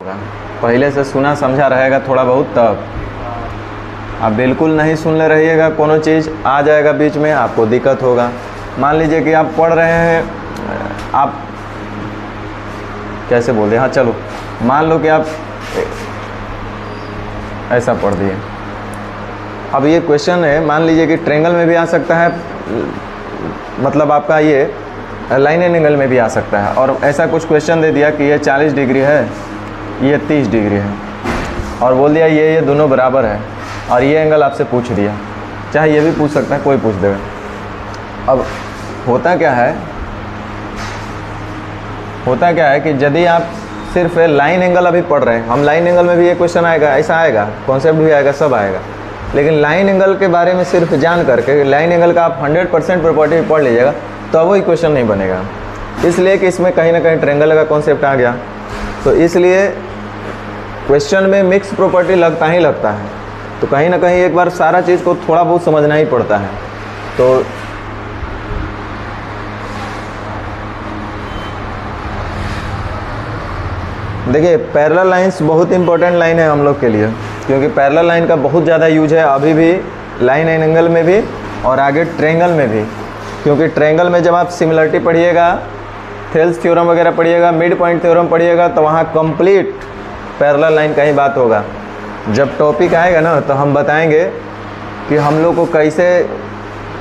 पहले से सुना समझा रहेगा थोड़ा बहुत, तब आप बिल्कुल नहीं सुन ले रहिएगा, कोनो चीज़ आ जाएगा बीच में, आपको दिक्कत होगा। मान लीजिए कि आप पढ़ रहे हैं, आप कैसे बोल दें, हाँ चलो मान लो कि आप ऐसा पढ़ दिए। अब ये क्वेश्चन है, मान लीजिए कि ट्रायंगल में भी आ सकता है, मतलब आपका ये लाइन एंड एंगल में भी आ सकता है। और ऐसा कुछ क्वेश्चन दे दिया कि ये 40 डिग्री है, ये 30 डिग्री है, और बोल दिया ये दोनों बराबर है, और ये एंगल आपसे पूछ दिया। चाहे ये भी पूछ सकता है, कोई पूछ देगा। अब होता क्या है कि यदि आप सिर्फ लाइन एंगल अभी पढ़ रहे हैं, हम लाइन एंगल में भी ये क्वेश्चन आएगा, ऐसा आएगा, कॉन्सेप्ट भी आएगा, सब आएगा, लेकिन लाइन एंगल के बारे में सिर्फ जान करके लाइन एंगल का आप 100% प्रॉपर्टी पढ़ लीजिएगा तो अब वही क्वेश्चन नहीं बनेगा। इसलिए कि इसमें कहीं ना कहीं ट्रायंगल का कॉन्सेप्ट आ गया, तो इसलिए क्वेश्चन में मिक्स प्रॉपर्टी लगता ही लगता है। तो कहीं ना कहीं एक बार सारा चीज़ को थोड़ा बहुत समझना ही पड़ता है। तो देखिए, पैरेलल लाइंस बहुत इंपॉर्टेंट लाइन है हम लोग के लिए, क्योंकि पैरेलल लाइन का बहुत ज़्यादा यूज है अभी भी, लाइन एंड एंगल में भी और आगे ट्रायंगल में भी। क्योंकि ट्रायंगल में जब आप सिमिलरिटी पढ़िएगा, थेल्स थ्योरम वगैरह पढ़िएगा, मिड पॉइंट थ्योरम पढ़िएगा, तो वहाँ कंप्लीट पैरेलल लाइन का ही बात होगा। जब टॉपिक आएगा ना तो हम बताएंगे कि हम लोग को कैसे,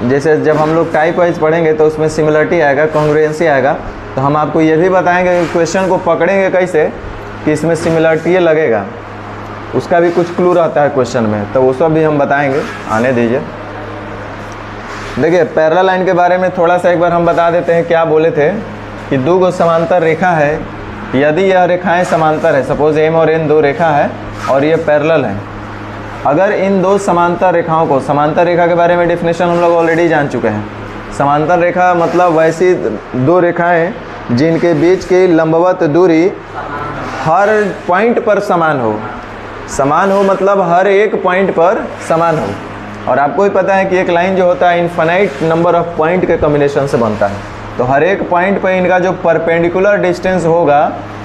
जैसे जब हम लोग टाइप वाइज पढ़ेंगे तो उसमें सिमिलरिटी आएगा, कॉन्ग्रुएंसी आएगा, तो हम आपको ये भी बताएंगे कि क्वेश्चन को पकड़ेंगे कैसे कि इसमें सिमिलरिटी लगेगा, उसका भी कुछ क्लू रहता है क्वेश्चन में, तो वो सब भी हम बताएंगे। आने दीजिए। देखिए, पैरेलल लाइन के बारे में थोड़ा सा एक बार हम बता देते हैं। क्या बोले थे कि दो गो समांतर रेखा है, यदि यह रेखाएं समांतर है, सपोज एम और एन दो रेखा है और ये पैरेलल है, अगर इन दो समांतर रेखाओं को, समांतर रेखा के बारे में डेफिनेशन हम लोग ऑलरेडी जान चुके हैं। समांतर रेखा मतलब वैसी दो रेखाएं जिनके बीच की लंबवत दूरी हर पॉइंट पर समान हो। समान हो मतलब हर एक पॉइंट पर समान हो। और आपको ही पता है कि एक लाइन जो होता है इनफाइनाइट नंबर ऑफ पॉइंट के कॉम्बिनेशन से बनता है, तो हर एक पॉइंट पर इनका जो परपेंडिकुलर डिस्टेंस होगा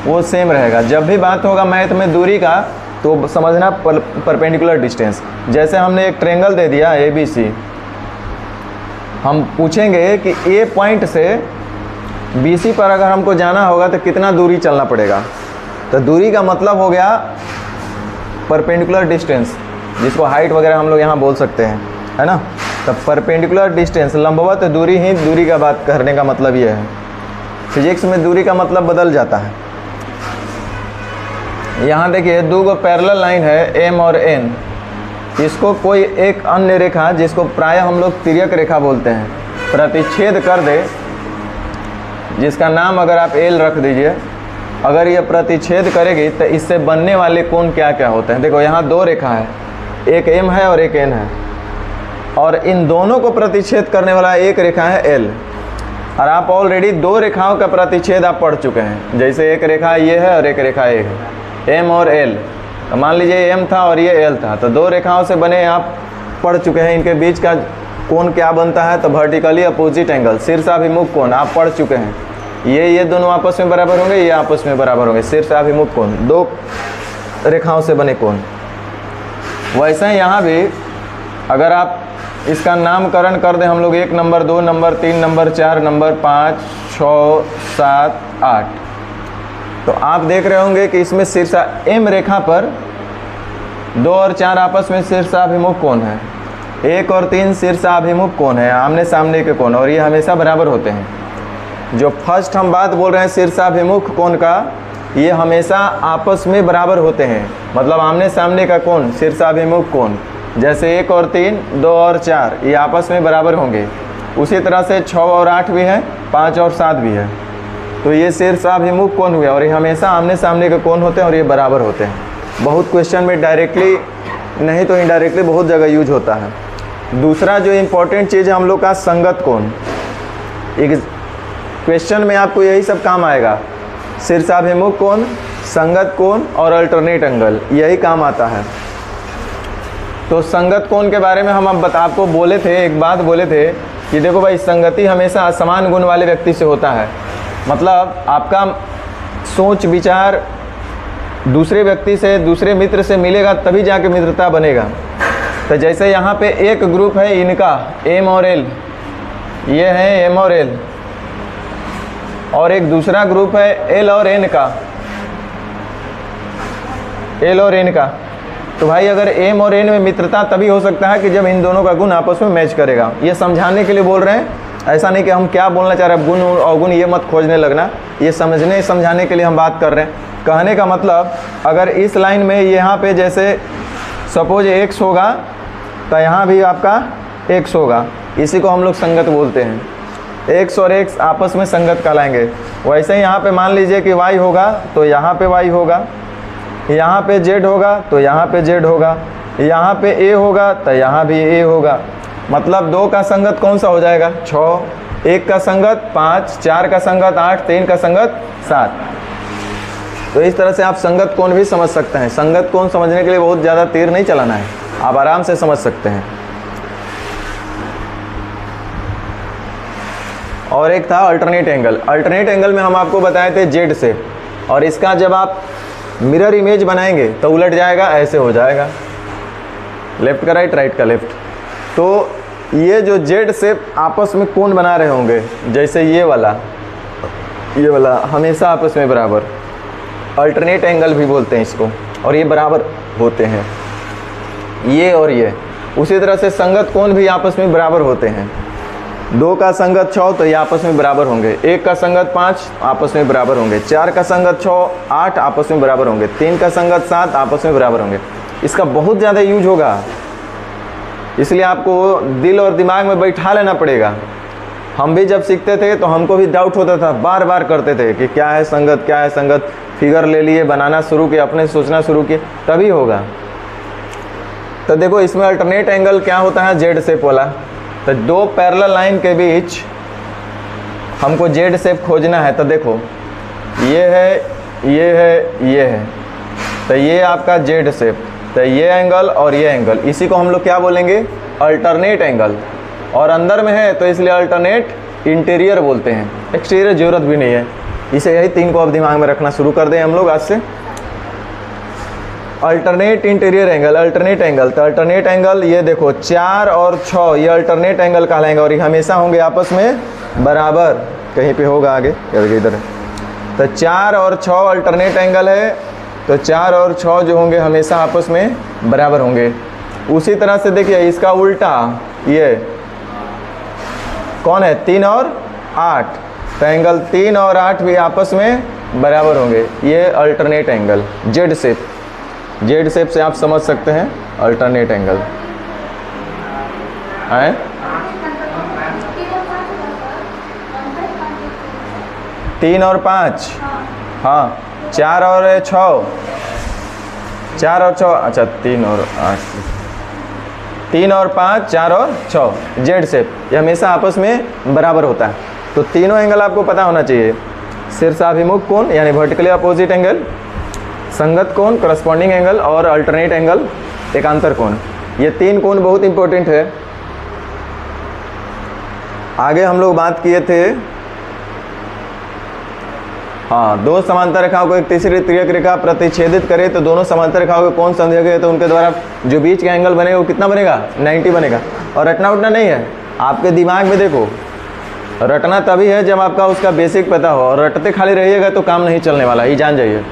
वो सेम रहेगा। जब भी बात होगा मैथ में दूरी का तो समझना परपेंडिकुलर डिस्टेंस। जैसे हमने एक ट्रायंगल दे दिया ABC, हम पूछेंगे कि A पॉइंट से BC पर अगर हमको जाना होगा तो कितना दूरी चलना पड़ेगा। तो दूरी का मतलब हो गया परपेंडिकुलर डिस्टेंस, जिसको हाइट वगैरह हम लोग यहाँ बोल सकते हैं, है ना। तो परपेंडिकुलर डिस्टेंस, लंबवत दूरी ही दूरी का बात करने का मतलब ये है। फिजिक्स में दूरी का मतलब बदल जाता है। यहाँ देखिए, दो गो पैरेलल लाइन है M और N, इसको कोई एक अन्य रेखा, जिसको प्रायः हम लोग तिर्यक रेखा बोलते हैं, प्रतिच्छेद कर दे, जिसका नाम अगर आप L रख दीजिए, अगर ये प्रतिच्छेद करेगी तो इससे बनने वाले कोण क्या क्या होते हैं। देखो, यहाँ दो रेखा है, एक M है और एक N है, और इन दोनों को प्रतिच्छेद करने वाला एक रेखा है L। और आप ऑलरेडी दो रेखाओं का प्रतिच्छेद आप पढ़ चुके हैं। जैसे एक रेखा ये है और एक रेखा ये है, M और L। तो मान लीजिए M था और ये L था, तो दो रेखाओं से बने आप पढ़ चुके हैं। इनके बीच का कोण क्या बनता है, तो वर्टिकली अपोजिट एंगल, शीर्षाभिमुख कोण आप पढ़ चुके हैं। ये दोनों आपस में बराबर होंगे, ये आपस में बराबर होंगे, शीर्षाभिमुख कोण, दो रेखाओं से बने कोण। वैसे ही यहाँ भी अगर आप इसका नामकरण कर दें हम लोग, 1 नंबर, 2 नंबर, 3 नंबर, 4 नंबर, 5, 6, 7, 8, तो आप देख रहे होंगे कि इसमें शीर्षा M रेखा पर 2 और 4 आपस में शीर्षाभिमुख कोण है, 1 और 3 शीर्षाभिमुख कोण है, आमने सामने के कोण, और ये हमेशा बराबर होते हैं। जो फर्स्ट हम बात बोल रहे हैं शीर्षाभिमुख कोण का, ये हमेशा आपस में बराबर होते हैं, मतलब आमने सामने का कोण शीर्षाभिमुख कोण। जैसे 1 और 3, 2 और 4 ये आपस में बराबर होंगे, उसी तरह से 6 और 8 भी है, 5 और 7 भी है। तो ये शीर्षाभिमुख कोण हुए, और ये हमेशा आमने सामने के कोण होते हैं और ये बराबर होते हैं। बहुत क्वेश्चन में डायरेक्टली नहीं तो इनडायरेक्टली बहुत जगह यूज होता है। दूसरा जो इम्पोर्टेंट चीज़ है हम लोग का संगत कोण। एक क्वेश्चन में आपको यही सब काम आएगा, शीर्षाभिमुख कोण, संगत कोण और अल्टरनेट एंगल, यही काम आता है। तो संगत कोण के बारे में हम अब आपको बोले थे, एक बात बोले थे कि देखो भाई, संगति हमेशा असमान गुण वाले व्यक्ति से होता है। मतलब आपका सोच विचार दूसरे व्यक्ति से, दूसरे मित्र से मिलेगा तभी जाके मित्रता बनेगा। तो जैसे यहाँ पे एक ग्रुप है इनका M और L, ये है M और L, और एक दूसरा ग्रुप है L और N का, L और N का। तो भाई अगर M और N में मित्रता तभी हो सकता है कि जब इन दोनों का गुण आपस में मैच करेगा। ये समझाने के लिए बोल रहे हैं, ऐसा नहीं कि हम क्या बोलना चाह रहे हैं, गुण अवगुण ये मत खोजने लगना, ये समझने समझाने के लिए हम बात कर रहे हैं। कहने का मतलब अगर इस लाइन में यहाँ पे जैसे सपोज x होगा तो यहाँ भी आपका x होगा, इसी को हम लोग संगत बोलते हैं। x और x आपस में संगत कहलाएंगे। वैसे ही यहाँ पे मान लीजिए कि y होगा तो यहाँ पे y होगा, यहाँ पे z होगा तो यहाँ पे z होगा, यहाँ पे a होगा तो यहाँ भी a होगा। मतलब 2 का संगत कौन सा हो जाएगा? 6, 1 का संगत 5, 4 का संगत 8, 3 का संगत 7। तो इस तरह से आप संगत कोण भी समझ सकते हैं। संगत कोण समझने के लिए बहुत ज़्यादा तीर नहीं चलाना है, आप आराम से समझ सकते हैं। और एक था अल्टरनेट एंगल। अल्टरनेट एंगल में हम आपको बताए थे जेड से, और इसका जब आप मिरर इमेज बनाएंगे तो उलट जाएगा, ऐसे हो जाएगा, लेफ्ट का राइट, राइट का लेफ्ट। तो ये जो जेड से आपस में कोण बना रहे होंगे, जैसे ये वाला हमेशा आपस में बराबर, अल्टरनेट एंगल भी बोलते हैं इसको, और ये बराबर होते हैं, ये और ये। उसी तरह से संगत कोण भी आपस में बराबर होते हैं। 2 का संगत 6 तो ये आपस में बराबर होंगे, 1 का संगत 5 आपस में बराबर होंगे, 4 का संगत 6 8 आपस में बराबर होंगे, 3 का संगत 7 आपस में बराबर होंगे। इसका बहुत ज़्यादा यूज होगा, इसलिए आपको दिल और दिमाग में बैठा लेना पड़ेगा। हम भी जब सीखते थे तो हमको भी डाउट होता था, बार बार करते थे कि क्या है संगत, क्या है संगत। फिगर ले लिए, बनाना शुरू किए, अपने सोचना शुरू किए, तभी होगा। तो देखो इसमें अल्टरनेट एंगल क्या होता है, जेड शेप वाला। तो 2 पैरेलल लाइन के बीच हमको जेड शेप खोजना है। तो देखो ये है, ये है, ये है, तो ये आपका जेड शेप, तो ये एंगल और ये एंगल, इसी को हम लोग क्या बोलेंगे, अल्टरनेट एंगल। और अंदर में है तो इसलिए अल्टरनेट इंटीरियर बोलते हैं, एक्सटीरियर जरूरत भी नहीं है। इसे यही 3 को अब दिमाग में रखना शुरू कर दें हम लोग आज से। Alternate interior angle, alternate angle. तो अल्टरनेट एंगल ये देखो 4 और 6 ये अल्टरनेट एंगल कहलाएंगे, और ये हमेशा होंगे आपस में बराबर। कहीं पे होगा आगे, इधर है। तो 4 और 6 अल्टरनेट एंगल है, तो 4 और 6 जो होंगे हमेशा आपस में बराबर होंगे। उसी तरह से देखिए इसका उल्टा, ये कौन है, 3 और 8, तो एंगल 3 और 8 भी आपस में बराबर होंगे। ये alternate angle Z shape, Z shape से आप समझ सकते हैं अल्टरनेट एंगल है। तीन और 5, हाँ 4 और 6, 4 और 6, अच्छा 3 और 8, 3 और 5, 4 और 6 जेड शेप, ये हमेशा आपस में बराबर होता है। तो तीनों एंगल आपको पता होना चाहिए। शीर्षाभिमुख कोण यानी वर्टिकली अपोजिट एंगल, संगत कोण करस्पॉन्डिंग एंगल, और अल्टरनेट एंगल एकांतर कोण। ये 3 कोण बहुत इंपॉर्टेंट है। आगे हम लोग बात किए थे, हाँ 2 समांतर रेखाओं को एक तीसरी तिर्यक रेखा प्रतिच्छेदित करे तो दोनों समांतर रेखाओं के कोण समझे गए तो उनके द्वारा जो बीच का एंगल बनेगा वो कितना बनेगा, 90 बनेगा। और रटना उठना नहीं है, आपके दिमाग में देखो, रटना तभी है जब आपका उसका बेसिक पता हो, और रटते खाली रहिएगा तो काम नहीं चलने वाला, ये जान जाइए।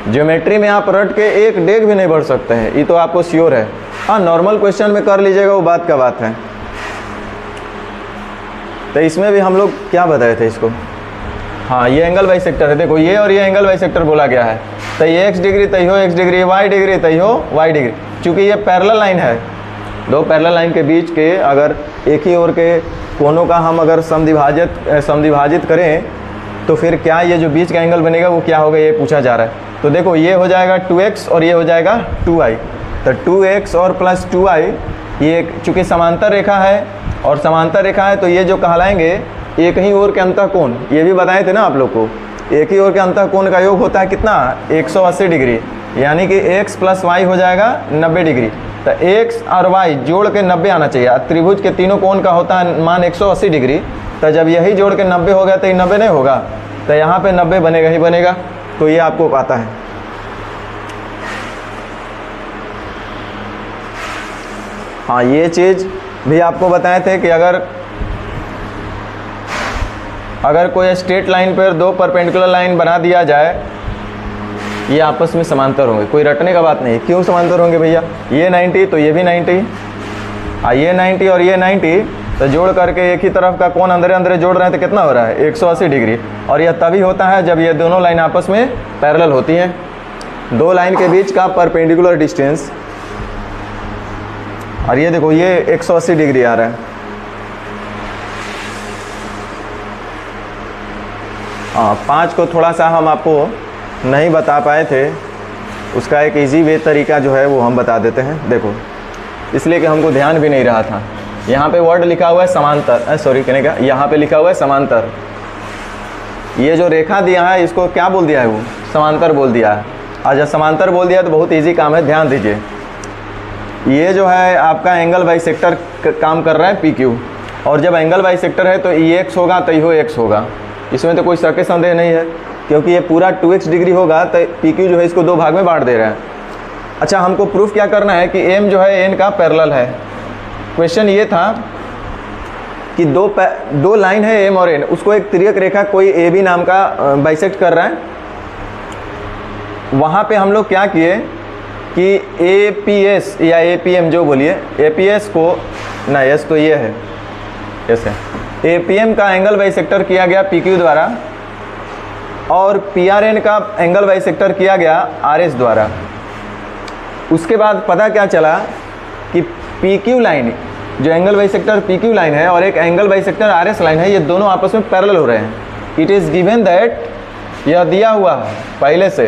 ज्योमेट्री में आप रट के एक डेग भी नहीं बढ़ सकते हैं, ये तो आपको श्योर है। हाँ नॉर्मल क्वेश्चन में कर लीजिएगा, वो बात का बात है। तो इसमें भी हम लोग क्या बताए थे इसको, हाँ ये एंगल बाइसेक्टर है। देखो ये और ये एंगल बाइसेक्टर बोला गया है। तो ये x डिग्री तय हो x डिग्री, y डिग्री तय हो y डिग्री। चूँकि ये पैरेलल लाइन है, 2 पैरेलल लाइन के बीच के अगर एक ही ओर के कोनों का हम अगर समद्विभाजित करें तो फिर क्या ये जो बीच का एंगल बनेगा वो क्या होगा, ये पूछा जा रहा है। तो देखो ये हो जाएगा 2x और ये हो जाएगा 2y। तो 2x और प्लस 2y, ये चूँकि समांतर रेखा है, और समांतर रेखा है तो ये जो कहलाएंगे एक ही ओर के अंतःकोण, ये भी बताए थे ना आप लोग को। एक ही ओर के अंतःकोण का योग होता है कितना, 180 डिग्री, यानी कि x प्लस y हो जाएगा 90 डिग्री। तो x और y जोड़ के 90 आना चाहिए। त्रिभुज के तीनों कोण का होता है मान 180 डिग्री, तो जब यही जोड़ के 90 हो गया तो ये 90 नहीं होगा, तो यहाँ पे 90 बनेगा ही बनेगा। तो ये आपको पता है। हाँ, ये चीज़ भी आपको बताए थे कि अगर कोई स्ट्रेट लाइन पर दो परपेंडिकुलर लाइन बना दिया जाए, ये आपस में समांतर होंगे, कोई रटने का बात नहीं। क्यों समांतर होंगे भैया? ये 90 तो ये भी 90, ये 90 और ये 90, तो जोड़ करके एक ही तरफ का कोण अंदर अंदर जोड़ रहे हैं तो कितना हो रहा है? 180 डिग्री। और यह तभी होता है जब ये दोनों लाइन आपस में पैरेलल होती हैं। दो लाइन के बीच का परपेंडिकुलर डिस्टेंस, और ये देखो ये 180 डिग्री आ रहा है। हाँ, 5 को थोड़ा सा हम आपको नहीं बता पाए थे, उसका एक इजी वे तरीका जो है वो हम बता देते हैं। देखो, इसलिए कि हमको ध्यान भी नहीं रहा था। यहाँ पे वर्ड लिखा हुआ है समांतर, सॉरी कहने का, यहाँ पे लिखा हुआ है समांतर। ये जो रेखा दिया है इसको क्या बोल दिया है? वो समांतर बोल दिया है। और जब समांतर बोल दिया तो बहुत इजी काम है, ध्यान दीजिए। ये जो है आपका एंगल बाइसेक्टर काम कर रहा है PQ, और जब एंगल बाइसेक्टर है तो ये x होगा तो ये x होगा। इसमें तो कोई शक संदेह नहीं है, क्योंकि ये पूरा 2x डिग्री होगा तो PQ जो है इसको दो भाग में बांट दे रहा है। अच्छा, हमको प्रूफ क्या करना है कि M जो है N का पैरेलल है। क्वेश्चन ये था कि दो लाइन है M और N, उसको एक तिर्यक रेखा कोई AB नाम का बाइसेक्ट कर रहा है। वहाँ पे हम लोग क्या किए कि APS या APM जो बोलिए, APS को ना, S तो ये है, S है, APM का एंगल बाइसेक्टर किया गया PQ द्वारा, और PRN का एंगल बाइसेक्टर किया गया RS द्वारा। उसके बाद पता क्या चला कि PQ लाइन, जो एंगल बाइसेक्टर PQ लाइन है और एक एंगल बाइसेक्टर RS लाइन है, ये दोनों आपस में पैरेलल हो रहे हैं। इट इज़ गिवन दैट, यह दिया हुआ है पहले से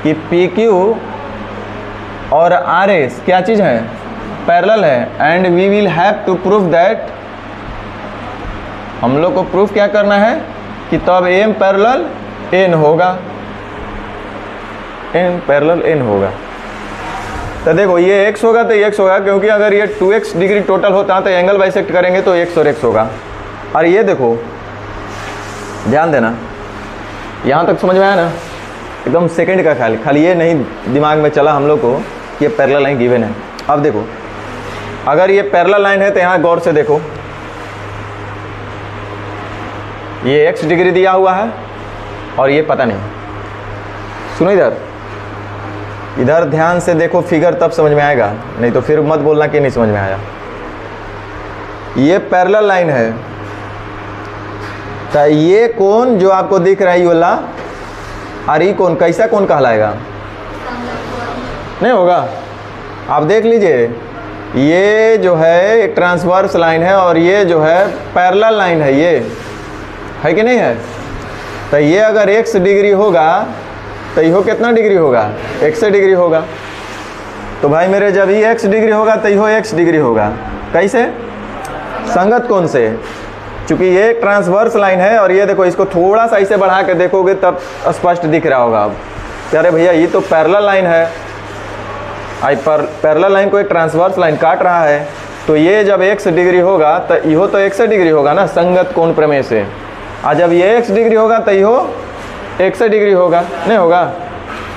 कि PQ और RS क्या चीज़ है? पैरेलल है। And we will have to prove that, हम लोग को प्रूफ क्या करना है कि तब M पैरेलल N होगा, N पैरेलल N होगा। तो देखो ये x होगा तो x होगा, क्योंकि अगर ये 2x डिग्री टोटल होता तो एंगल बाइसेक्ट करेंगे तो x और x होगा। और ये देखो, ध्यान देना, यहाँ तक समझ में आया ना? एकदम सेकंड का खाली ये नहीं दिमाग में चला हम लोग को कि ये पैरेलल लाइन गिवन है। अब देखो, अगर ये पैरेलल लाइन है तो यहाँ गौर से देखो, ये x डिग्री दिया हुआ है और ये पता नहीं। सुनो इधर ध्यान से देखो फिगर, तब समझ में आएगा, नहीं तो फिर मत बोलना कि नहीं समझ में आया। ये पैरेलल लाइन है, तो ये कोण जो आपको दिख रहा है ये वाला, और ये कोण कैसा कोण कहलाएगा? नहीं होगा। आप देख लीजिए, ये जो है एक ट्रांसवर्स लाइन है और ये जो है पैरेलल लाइन है, ये है कि नहीं है? तो ये अगर x डिग्री होगा तो यो कितना डिग्री होगा? x डिग्री होगा। तो भाई मेरे जब ही x डिग्री होगा तो यो x डिग्री होगा। कैसे? संगत कोण से, चूँकि ये ट्रांसवर्स लाइन है और ये देखो, इसको थोड़ा सा ऐसे बढ़ा के देखोगे तब स्पष्ट दिख रहा होगा। अब अरे भैया ये तो पैरेलल लाइन है, पैरेलल लाइन को एक ट्रांसवर्स लाइन काट रहा है, तो ये जब x डिग्री होगा तो यो तो x डिग्री होगा ना, संगत कोण प्रमेय से। और जब ये x डिग्री होगा तो यो x डिग्री होगा, नहीं होगा?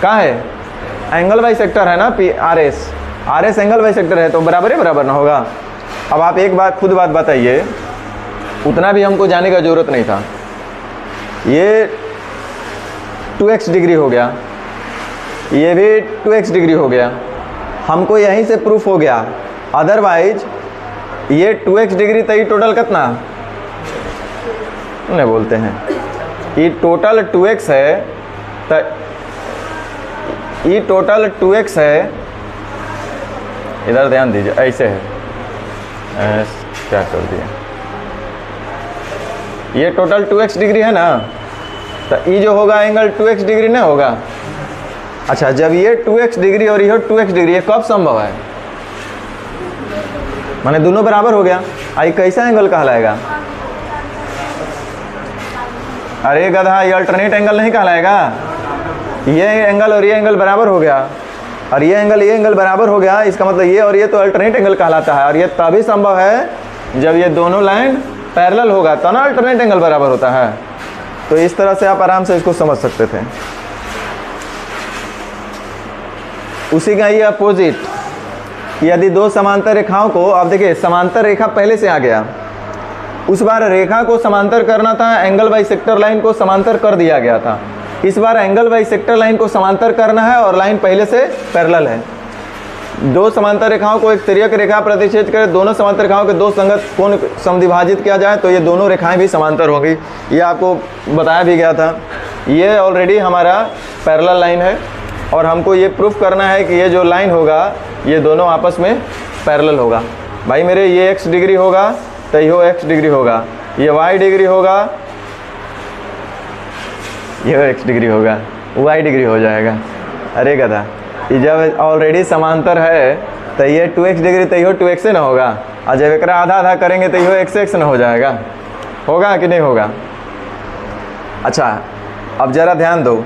कहाँ है? एंगल बाइसेक्टर है ना RS एंगल बाइसेक्टर है, तो बराबर ही बराबर ना होगा। अब आप एक बात खुद बात बताइए, उतना भी हमको जाने का ज़रूरत नहीं था। ये 2x डिग्री हो गया, ये भी 2x डिग्री हो गया, हमको यहीं से प्रूफ हो गया। अदरवाइज ये 2x डिग्री तो ये टोटल कितना नहीं बोलते हैं, ये टोटल 2x है, तो ये टोटल 2x है। इधर ध्यान दीजिए, ऐसे है, क्या कर दिया, ये टोटल 2x डिग्री है ना, तो ये जो होगा एंगल 2x डिग्री नहीं होगा। अच्छा, जब ये 2x डिग्री और ये 2x डिग्री, ये कब संभव है? माने दोनों बराबर हो गया। आई कैसा एंगल कहलाएगा? अरे गधा, ये अल्टरनेट एंगल नहीं कहलाएगा। ये एंगल और ये एंगल बराबर हो गया, और ये एंगल बराबर हो गया, इसका मतलब ये और ये तो अल्टरनेट एंगल कहलाता है। और ये तभी संभव है जब ये दोनों लाइन पैरेलल होगा, तो ना अल्टरनेट एंगल बराबर होता है। तो इस तरह से आप आराम से इसको समझ सकते थे। उसी का ये अपोजिट, यदि दो समांतर रेखाओं को, अब देखिए समांतर रेखा पहले से आ गया, उस बार रेखा को समांतर करना था, एंगल बाइसेक्टर लाइन को समांतर कर दिया गया था। इस बार एंगल बाइसेक्टर लाइन को समांतर करना है और लाइन पहले से पैरेलल है। दो समांतर रेखाओं को एक तिर्यक रेखा प्रतिच्छेद करे, दोनों समांतर रेखाओं के दो संगत कोण समद्विभाजित किया जाए तो ये दोनों रेखाएं भी समांतर होंगी। ये आपको बताया भी गया था। ये ऑलरेडी हमारा पैरेलल लाइन है और हमको ये प्रूफ करना है कि ये जो लाइन होगा ये दोनों आपस में पैरेलल होगा। भाई मेरे ये x डिग्री होगा तो ये x डिग्री होगा, ये y डिग्री होगा, ये x डिग्री होगा, y डिग्री हो जाएगा। अरे गधा, ये जब ऑलरेडी समांतर है तो ये 2x डिग्री तो ये 2x से ना होगा, और जब एक आधा आधा करेंगे तो ये x ना हो जाएगा। होगा कि नहीं होगा? अच्छा, अब ज़रा ध्यान दो,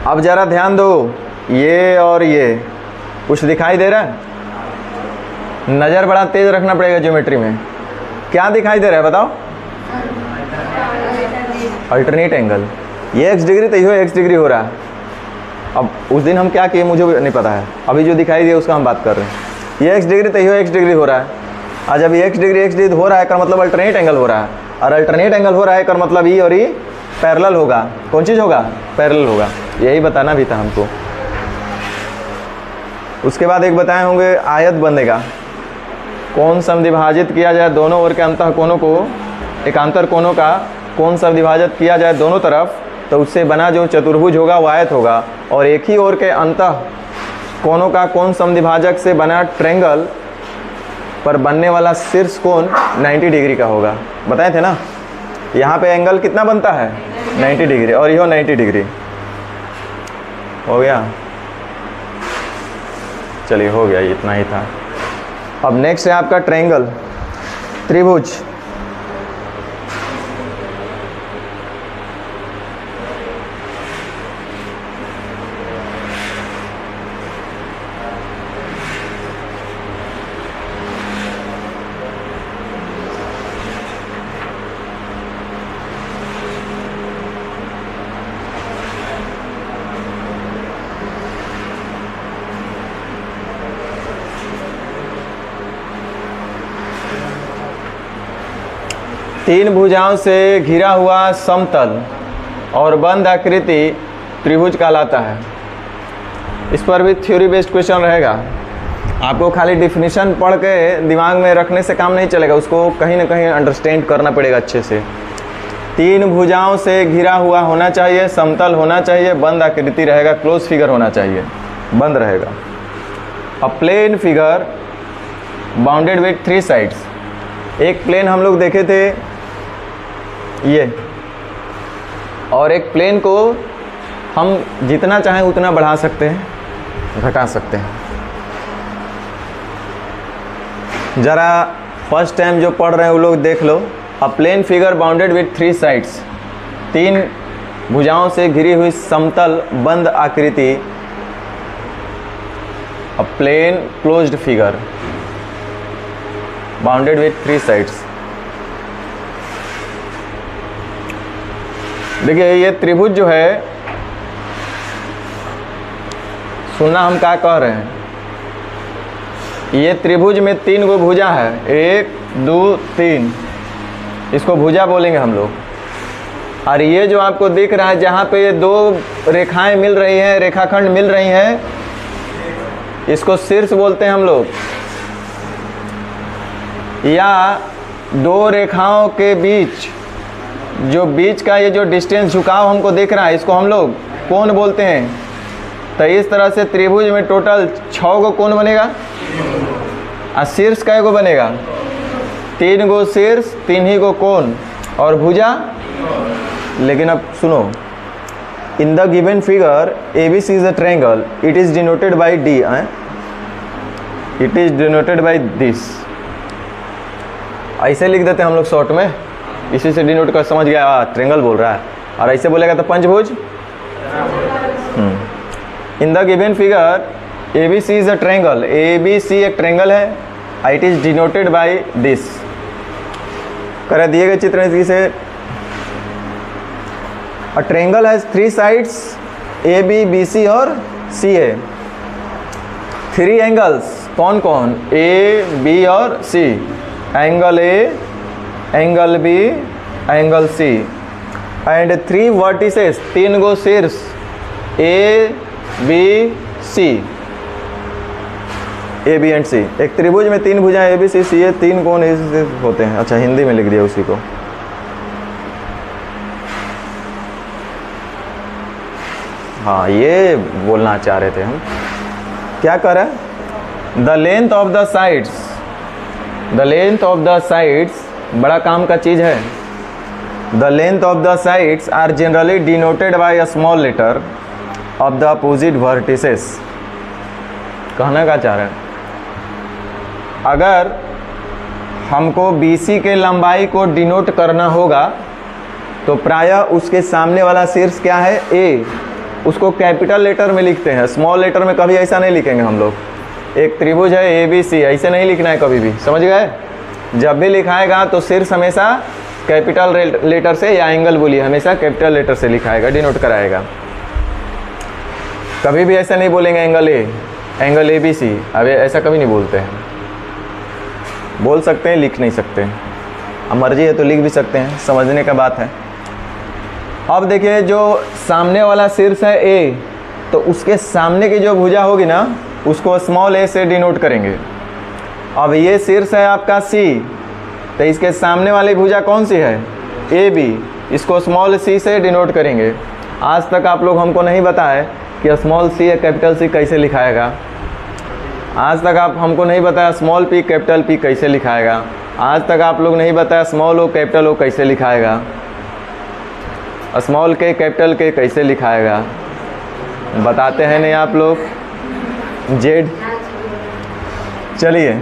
अब ज़रा ध्यान दो, ये और ये कुछ दिखाई दे रहा है? नज़र बड़ा तेज़ रखना पड़ेगा ज्योमेट्री में। क्या दिखाई दे रहा है बताओ? Alternate angle. ये x डिग्री तो ये x डिग्री हो रहा है। अब उस दिन हम क्या किए मुझे नहीं पता है, अभी जो दिखाई दिया उसका हम बात कर रहे हैं। ये x डिग्री तो ये x डिग्री हो रहा है, और जब ये x डिग्री हो रहा है का मतलब अल्टरनेट एंगल हो रहा है, और अल्टरनेट एंगल हो रहा है का मतलब ई और ई पैरेलल होगा। कौन चीज़ होगा? पैरेलल होगा। यही बताना भी था हमको। उसके बाद एक बताए होंगे आयत बनेगा, कोण समद्विभाजित किया जाए, दोनों ओर के अंतः कोणों को, एकांतर कोणों का कोण समद्विभाजित किया जाए दोनों तरफ, तो उससे बना जो चतुर्भुज होगा वो आयत होगा। और एक ही ओर के अंतः कोणों का कोण समद्विभाजक से बना ट्रायंगल पर बनने वाला शीर्ष कोण 90 डिग्री का होगा। बताए थे ना, यहाँ पे एंगल कितना बनता है? 90 डिग्री, और यह 90 डिग्री हो गया। चलिए हो गया, इतना ही था। अब नेक्स्ट है आपका ट्रायंगल, त्रिभुज। तीन भुजाओं से घिरा हुआ समतल और बंद आकृति त्रिभुज कहलाता है। इस पर भी थ्योरी बेस्ड क्वेश्चन रहेगा। आपको खाली डिफिनीशन पढ़ के दिमाग में रखने से काम नहीं चलेगा, उसको कहीं ना कहीं अंडरस्टैंड करना पड़ेगा अच्छे से। तीन भुजाओं से घिरा हुआ होना चाहिए, समतल होना चाहिए, बंद आकृति रहेगा, क्लोज फिगर होना चाहिए, बंद रहेगा। A plane figure bounded with 3 sides. एक प्लेन हम लोग देखे थे ये, और एक प्लेन को हम जितना चाहें उतना बढ़ा सकते हैं, घटा सकते हैं। ज़रा फर्स्ट टाइम जो पढ़ रहे हैं वो लोग देख लो। A plane figure bounded with 3 sides, 3 भुजाओं से घिरी हुई समतल बंद आकृति, a plane closed figure bounded with 3 sides. देखिए ये त्रिभुज जो है, सुनना हम क्या कह रहे हैं, ये त्रिभुज में 3 गो भुजा है, 1 2 3, इसको भुजा बोलेंगे हम लोग। और ये जो आपको दिख रहा है जहाँ पे ये 2 रेखाएं मिल रही हैं, रेखाखंड मिल रही हैं, इसको शीर्ष बोलते हैं हम लोग। या 2 रेखाओं के बीच जो बीच का ये जो डिस्टेंस झुकाव हमको दिख रहा है, इसको हम लोग कोण बोलते हैं। तो इस तरह से त्रिभुज में टोटल 6 गो कोण बनेगा, और शीर्ष का गो बनेगा, 3 गो शीर्ष, 3 ही गो कोण और भुजा। लेकिन अब सुनो, इन the given figure ABC is a triangle, it is denoted bye D, it is denoted by this. ऐसे लिख देते हैं हम लोग शॉर्ट में, इसी से डिनोट कर, समझ गया ट्रायंगल बोल रहा है। और ऐसे बोलेगा तो पंचभुज। In the given figure ABC is a triangle, ABC एक ट्रायंगल है, it is denoted by this. कर दिए गए चित्र में से a triangle has 3 sides A B B C और सी ए। 3 एंगल्स कौन कौन? ए बी और C. Angle A, angle B, angle C. And 3 vertices, 3 गो शीर्ष A B C, A B and C. एक त्रिभुज में 3 भुजाएं ए बी सी सी ए, 3 कोण होते हैं। अच्छा हिंदी में लिख दिया उसी को। हाँ ये बोलना चाह रहे थे हम। क्या कर रहे? The length of the sides, the length of the sides बड़ा काम का चीज है। The length of the sides are generally denoted by a small letter of the opposite vertices. कहना क्या चाह रहे हैं? अगर हमको BC के लंबाई को डिनोट करना होगा तो प्रायः उसके सामने वाला शीर्ष क्या है? A, उसको कैपिटल लेटर में लिखते हैं, स्मॉल लेटर में कभी ऐसा नहीं लिखेंगे हम लोग। एक त्रिभुज है ABC, ऐसे नहीं लिखना है कभी भी, समझ गए? जब भी लिखाएगा तो शीर्ष हमेशा कैपिटल लेटर से, या एंगल बोलिए, हमेशा कैपिटल लेटर से लिखाएगा, डिनोट कराएगा। कभी भी ऐसा नहीं बोलेंगे एंगल ए, एंगल ABC, अब ऐसा कभी नहीं बोलते हैं। बोल सकते हैं, लिख नहीं सकते। अब मर्जी है तो लिख भी सकते हैं, समझने का बात है। अब देखिए जो सामने वाला शीर्ष है A, तो उसके सामने की जो भुजा होगी ना उसको स्मॉल a से डिनोट करेंगे। अब ये शीर्ष है आपका C, तो इसके सामने वाली भुजा कौन सी है? AB, इसको स्मॉल c से डिनोट करेंगे। आज तक आप लोग हमको नहीं बताए कि स्मॉल c या कैपिटल C कैसे लिखाएगा। आज तक आप हमको नहीं बताया स्मॉल p कैपिटल P कैसे लिखाएगा। आज तक आप लोग नहीं बताया स्मॉल o कैपिटल O कैसे लिखाएगा, स्मॉल k कैपिटल K कैसे लिखाएगा। बताते हैं नहीं आप लोग। जेड, चलिए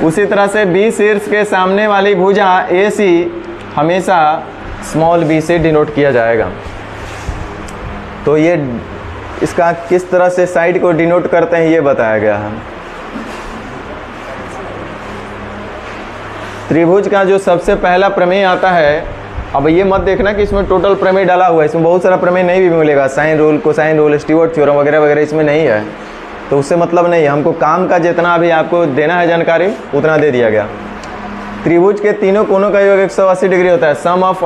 उसी तरह से B शीर्ष के सामने वाली भुजा AC हमेशा स्मॉल b से डिनोट किया जाएगा। तो ये इसका किस तरह से साइड को डिनोट करते हैं ये बताया गया है। त्रिभुज का जो सबसे पहला प्रमेय आता है, अब ये मत देखना कि इसमें टोटल प्रमेय डाला हुआ है, इसमें बहुत सारा प्रमेय नहीं भी मिलेगा, sine rule, cosine rule, Stewart theorem वगैरह वगैरह इसमें नहीं है, तो उससे मतलब नहीं है। हमको काम का जितना भी आपको देना है जानकारी उतना दे दिया गया। त्रिभुज के तीनों कोनों का योग 180 डिग्री होता है। Sum of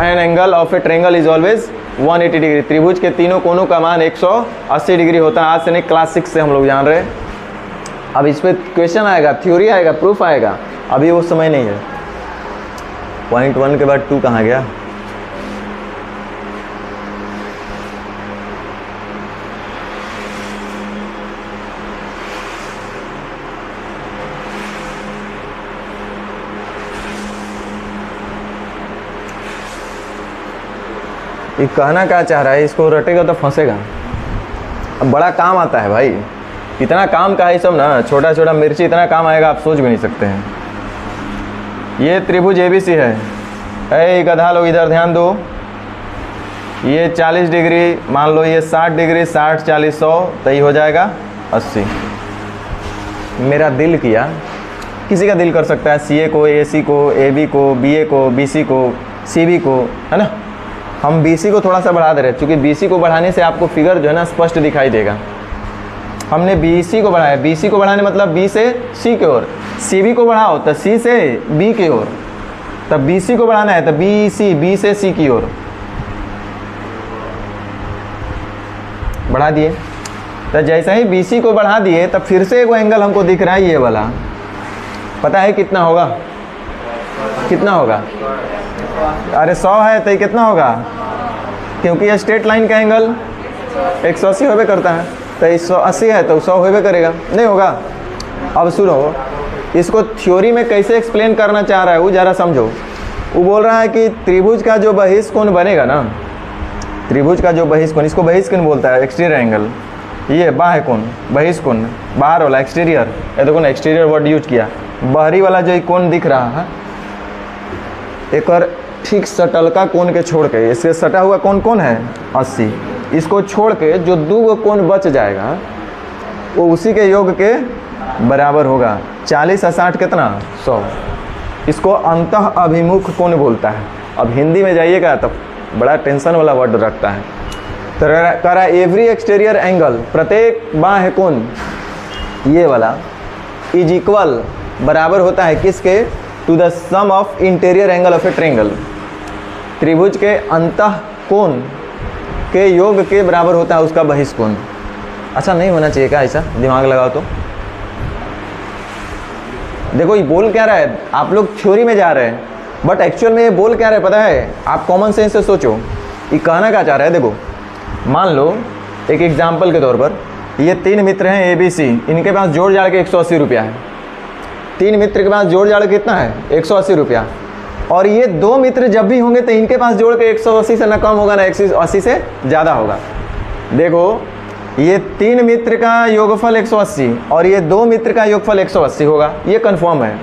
an angle of a triangle is always 180 degree. त्रिभुज के तीनों कोनों का मान 180 डिग्री होता है। आज से नहीं, क्लास 6 से हम लोग जान रहे हैं। अब इस पर क्वेश्चन आएगा, थ्योरी आएगा, प्रूफ आएगा, अभी वो समय नहीं है। पॉइंट 1 के बाद 2 कहाँ गया? ये कहना क्या चाह रहा है, इसको रटेगा तो फंसेगा। अब बड़ा काम आता है भाई, इतना काम का है सब ना, छोटा छोटा मिर्ची इतना काम आएगा आप सोच भी नहीं सकते हैं। ये त्रिभुज ABC है। ऐ गधा लोग इधर ध्यान दो, ये 40 डिग्री, मान लो ये 60 डिग्री, 60 40 100, तो ये हो जाएगा 80। मेरा दिल किया, किसी का दिल कर सकता है, CA को, AC को, AB को, BA को, BC को, CB को, है ना। हम BC को थोड़ा सा बढ़ा दे रहे हैं, क्योंकि BC को बढ़ाने से आपको फिगर जो है ना स्पष्ट दिखाई देगा। हमने BC को बढ़ाया, BC को बढ़ाने मतलब B से C की ओर, CB को बढ़ाओ तो C से B की ओर, तब BC को बढ़ाना है तो BC, B से C की ओर बढ़ा दिए। तो जैसे ही BC को बढ़ा दिए तब फिर से एक एंगल हमको दिख रहा है, ये वाला। पता है कितना होगा? कितना होगा? अरे 100 है तो ये कितना होगा? क्योंकि ये स्ट्रेट लाइन का एंगल 180 होबे करता है, तो 180 है तो 100 होबे करेगा, नहीं होगा। अब सुनो, इसको थ्योरी में कैसे एक्सप्लेन करना चाह रहा है वो ज़रा समझो। वो बोल रहा है कि त्रिभुज का जो बहिष्कोण बनेगा ना, त्रिभुज का जो बहिष्कोण, इसको बहिष्कोण बोलता है, एक्सटीरियर एंगल। ये बाह्य कोण, बहिष्कोण, बाहर वाला एक्सटीरियर, ये देखो ना एक्सटीरियर वर्ड यूज किया। बाहरी वाला जो कोण दिख रहा है, एक और ठीक सटलका कोण के छोड़ के, इससे सटा हुआ कोण कौन है? 80। इसको छोड़ के जो 2 कोण बच जाएगा वो उसी के योग के बराबर होगा। 40 और 60 कितना? 100। इसको अंतः अभिमुख कोण बोलता है। अब हिंदी में जाइएगा तो बड़ा टेंशन वाला वर्ड रखता है। तो कह रहा है एवरी एक्सटीरियर एंगल, प्रत्येक बाह्य कोण ये वाला इज इक्वल बराबर होता है किसके, to the sum of interior angle of a triangle, त्रिभुज के अंतः कोण के योग के बराबर होता है उसका बहिष्कोण। अच्छा नहीं होना चाहिए क्या ऐसा, दिमाग लगाओ तो। देखो ये बोल क्या रहा है, आप लोग थ्योरी में जा रहे हैं बट एक्चुअल में ये बोल क्या रहा है पता है, आप कॉमन सेंस से सोचो ये कहना क्या चाह रहा है। देखो मान लो एक एग्जाम्पल के तौर पर ये 3 मित्र हैं ABC, इनके पास जोड़ जाड़ के 180 रुपया है। 3 मित्र के पास जोड़ जाड़ कितना है 180 रुपया, और ये 2 मित्र जब भी होंगे तो इनके पास जोड़ के 180 से ना कम होगा ना 180 से ज़्यादा होगा। देखो ये 3 मित्र का योगफल 180 और ये 2 मित्र का योगफल 180 होगा, ये कन्फर्म है।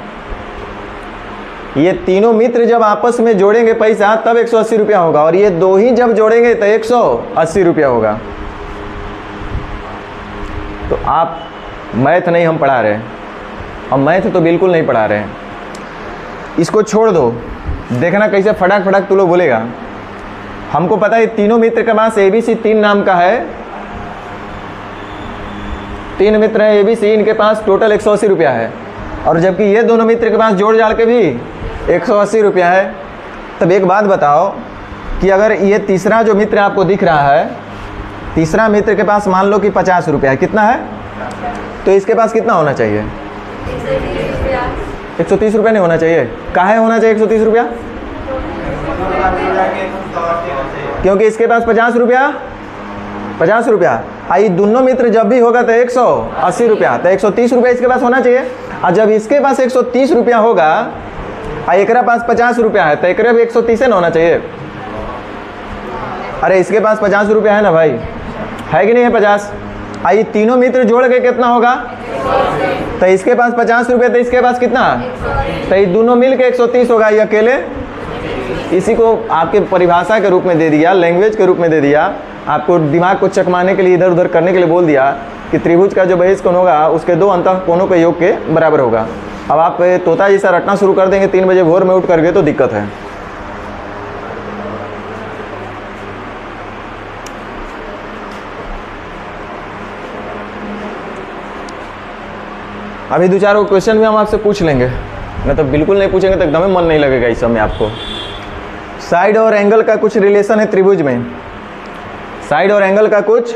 ये तीनों मित्र जब आपस में जोड़ेंगे पैसा तब 180 रुपया होगा, और ये 2 ही जब जोड़ेंगे तो 180 रुपया होगा। तो आप मैथ नहीं हम पढ़ा रहे हैं, हम मैथ तो बिल्कुल नहीं पढ़ा रहे हैं। इसको छोड़ दो, देखना कैसे फटाक फटाक तू लोग बोलेगा। हमको पता है तीनों मित्र के पास ABC 3 नाम का है, 3 मित्र हैं ABC, इनके पास टोटल 180 रुपया है, और जबकि ये दोनों मित्र के पास जोड़ जाड़ के भी 180 रुपया है। तब एक बात बताओ कि अगर ये तीसरा जो मित्र आपको दिख रहा है, तीसरा मित्र के पास मान लो कि 50 रुपया है, कितना है, तो इसके पास कितना होना चाहिए 130 रुपया नहीं होना चाहिए। काहे होना चाहिए 130 रुपया, क्योंकि इसके पास 50 रुपया आई, दोनों मित्र जब भी होगा तो 180 रुपया, तो 130 रुपया इसके पास होना चाहिए। और जब इसके पास 130 रुपया होगा और एक पास 50 रुपया है तो एक भी 130 ना होना चाहिए। अरे इसके पास 50 रुपया है ना भाई, है कि नहीं है 50, आई तीनों मित्र जोड़ के कितना होगा, तो इसके पास 50 रुपये तो इसके पास कितना, तो ये दोनों मिल के 130 होगा। ये अकेले इसी को आपके परिभाषा के रूप में दे दिया, लैंग्वेज के रूप में दे दिया, आपको दिमाग को चकमाने के लिए इधर उधर करने के लिए बोल दिया कि त्रिभुज का जो बहिष्कोण होगा उसके 2 अंतः कोणों के योग के बराबर होगा। अब आप तोता जैसा रटना शुरू कर देंगे 3 बजे भोर में उठ करके तो दिक्कत है। अभी 2-4 क्वेश्चन भी हम आपसे पूछ लेंगे, नहीं तो बिल्कुल नहीं पूछेंगे तो एकदम मन नहीं लगेगा इस समय आपको। साइड और एंगल का कुछ रिलेशन है त्रिभुज में, साइड और एंगल का कुछ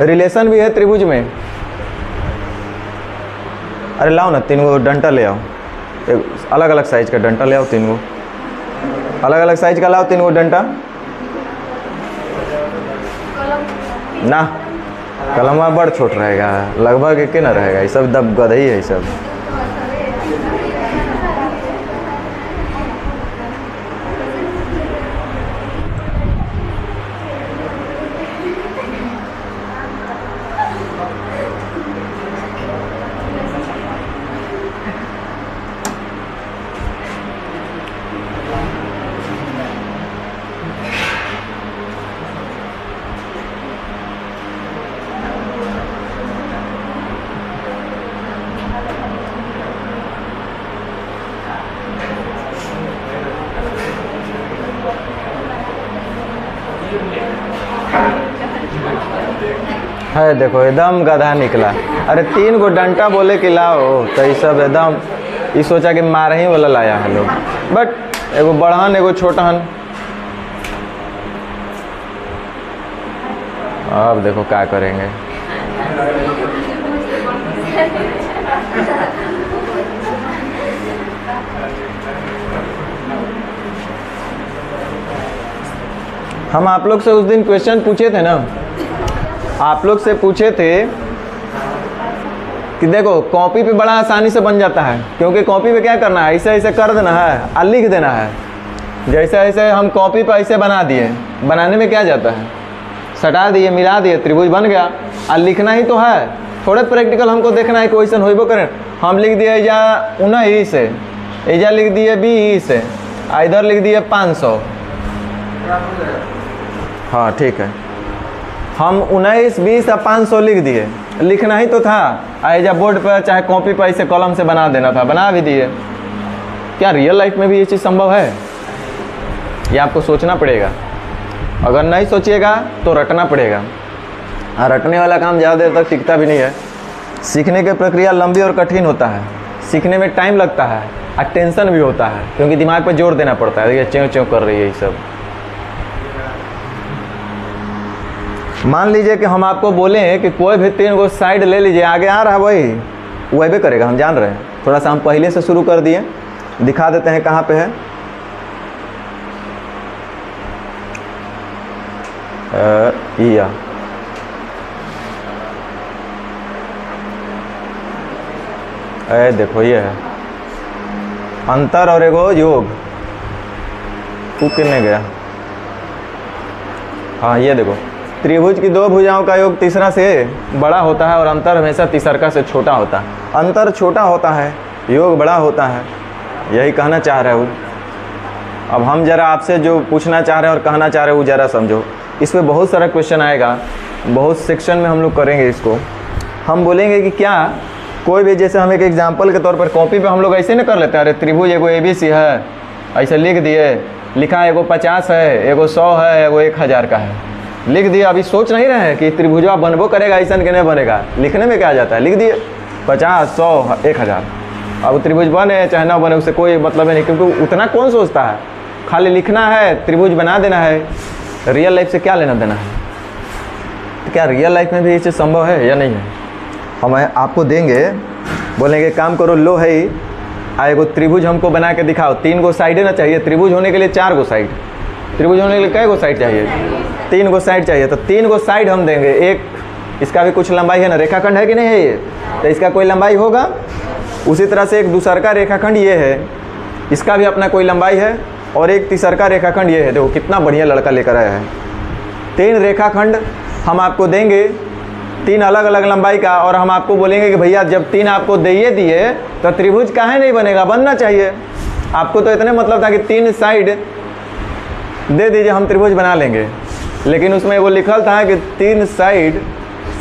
रिलेशन भी है त्रिभुज में। अरे लाओ ना 3 गो डंटा ले आओ, अलग अलग साइज का डंटा ले आओ, 3 गो अलग अलग साइज का लाओ, 3 गो डंटा ना, कलमा बड़ छोट रहेगा, लगभग एक ना रहेगा, ये सब दब गधई है ये सब। है देखो एकदम गधा निकला। अरे 3 गो डंटा बोले कि लाओ तो ये सब एकदम ये सोचा कि मार ही वाला लाया है लोग, बट एगो बड़हन एगो छोटहन। अब देखो क्या करेंगे। हम आप लोग से उस दिन क्वेश्चन पूछे थे ना, आप लोग से पूछे थे कि देखो कॉपी पे बड़ा आसानी से बन जाता है, क्योंकि कॉपी पे क्या करना है, ऐसे ऐसे कर देना है और लिख देना है। जैसे ऐसे हम कॉपी पे ऐसे बना दिए, बनाने में क्या जाता है, सटा दिए, मिला दिए, त्रिभुज बन गया। और लिखना ही तो है, थोड़े प्रैक्टिकल हमको देखना है क्वेश्चन होइबो करें। हम लिख दिए एजा 19 से, एजा लिख दिए 20 से, इधर लिख दिए 500। हाँ ठीक है, हम 19, 20 और 500 लिख दिए, लिखना ही तो था। एजा बोर्ड पर चाहे कॉपी पर ऐसे कलम से बना देना था, बना भी दिए। क्या रियल लाइफ में भी ये चीज़ संभव है? ये आपको सोचना पड़ेगा। अगर नहीं सोचिएगा तो रटना पड़ेगा। हाँ, रटने वाला काम ज़्यादा देर तक टिकता भी नहीं है। सीखने की प्रक्रिया लंबी और कठिन होता है। सीखने में टाइम लगता है और टेंशन भी होता है, क्योंकि दिमाग पर जोर देना पड़ता है। ये च्यों च्यों कर रही है ये सब। मान लीजिए कि हम आपको बोले कि कोई भी 3 गो साइड ले लीजिए, आगे आ रहा है वही भी करेगा, हम जान रहे हैं। थोड़ा सा हम पहले से शुरू कर दिए, दिखा देते हैं कहाँ पे है। देखो ये है अंतर और एगो योग। तू कितने गया? हाँ, ये देखो त्रिभुज की 2 भुजाओं का योग तीसरा से बड़ा होता है और अंतर हमेशा तीसरका से छोटा होता है। अंतर छोटा होता है, योग बड़ा होता है, यही कहना चाह रहे हो। अब हम ज़रा आपसे जो पूछना चाह रहे हैं और कहना चाह रहे हो ज़रा समझो। इस पर बहुत सारा क्वेश्चन आएगा, बहुत सेक्शन में हम लोग करेंगे इसको। हम बोलेंगे कि क्या कोई भी, जैसे हम एक एग्जाम्पल के तौर पर कॉपी पे हम लोग ऐसे ना कर लेते हैं, अरे त्रिभुज एगो ABC है, ऐसे लिख दिए, लिखा एगो 50 है, एगो 100 है, एगो 1000 का है, लिख दिया। अभी सोच नहीं रहे हैं कि त्रिभुजवा बनबो करेगा ऐसा कि नहीं बनेगा। लिखने में क्या जाता है, लिख दिए 50, 100, 1000। अब त्रिभुज बने चाहे ना बने उससे कोई मतलब नहीं, क्योंकि उतना कौन सोचता है। खाली लिखना है, त्रिभुज बना देना है। रियल लाइफ से क्या लेना देना है? तो क्या रियल लाइफ में भी ये चीज़ संभव है या नहीं है? हम आपको देंगे, बोलेंगे काम करो, लो है ही एगो त्रिभुज हमको बना के दिखाओ। 3 गो साइड ना चाहिए, त्रिभुज होने के लिए 4 गो साइड। त्रिभुज होने के लिए कै गो साइड चाहिए? 3 गो साइड चाहिए। तो 3 गो साइड हम देंगे। एक इसका भी कुछ लंबाई है ना, रेखाखंड है कि नहीं है ये, तो इसका कोई लंबाई होगा। उसी तरह से एक दूसर का रेखाखंड ये है, इसका भी अपना कोई लंबाई है। और एक तीसर का रेखाखंड ये है। देखो कितना बढ़िया लड़का लेकर आया है। 3 रेखाखंड हम आपको देंगे, 3 अलग अलग लंबाई का, और हम आपको बोलेंगे कि भैया जब 3 आपको दिए तो त्रिभुज काहे नहीं बनेगा, बनना चाहिए। आपको तो इतने मतलब था कि 3 साइड दे दीजिए, हम त्रिभुज बना लेंगे। लेकिन उसमें वो लिखल था कि 3 साइड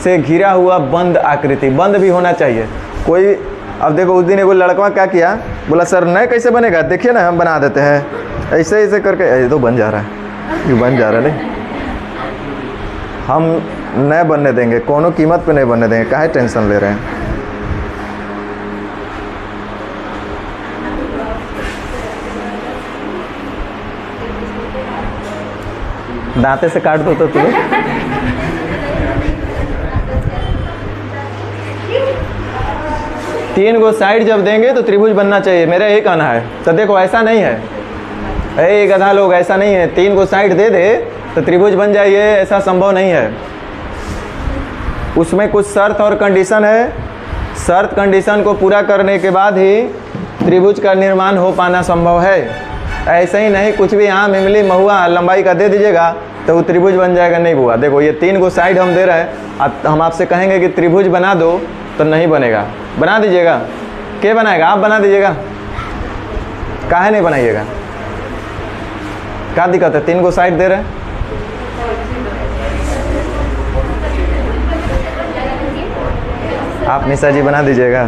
से घिरा हुआ बंद आकृति, बंद भी होना चाहिए कोई। अब देखो उस दिन एगो लड़का क्या किया, बोला सर नए कैसे बनेगा, देखिए ना हम बना देते हैं ऐसे ऐसे करके। ये तो बन जा रहा है, ये बन जा रहा है। नहीं, हम नए बनने देंगे, कोनो कीमत पे नहीं बनने देंगे। काहे टेंशन ले रहे हैं? दांते से काट दो तो तुम्हें। 3 गो साइड जब देंगे तो त्रिभुज बनना चाहिए, मेरा यही कहना है। तो देखो ऐसा नहीं है, अरे गधा लोग, ऐसा नहीं है 3 गो साइड दे दे तो त्रिभुज बन जाइए, ऐसा संभव नहीं है। उसमें कुछ शर्त और कंडीशन है। शर्त कंडीशन को पूरा करने के बाद ही त्रिभुज का निर्माण हो पाना संभव है। ऐसे ही नहीं कुछ भी आम, इमली, महुआ लंबाई का दे दीजिएगा तो वो त्रिभुज बन जाएगा, नहीं हुआ। देखो ये 3 गो साइड हम दे रहे हैं, हम आपसे कहेंगे कि त्रिभुज बना दो तो नहीं बनेगा। बना दीजिएगा, क्या बनाएगा? आप बना दीजिएगा, काहे नहीं बनाइएगा? क्या दिक्कत है? 3 गो साइड दे रहे हैं। आप निशा जी बना दीजिएगा।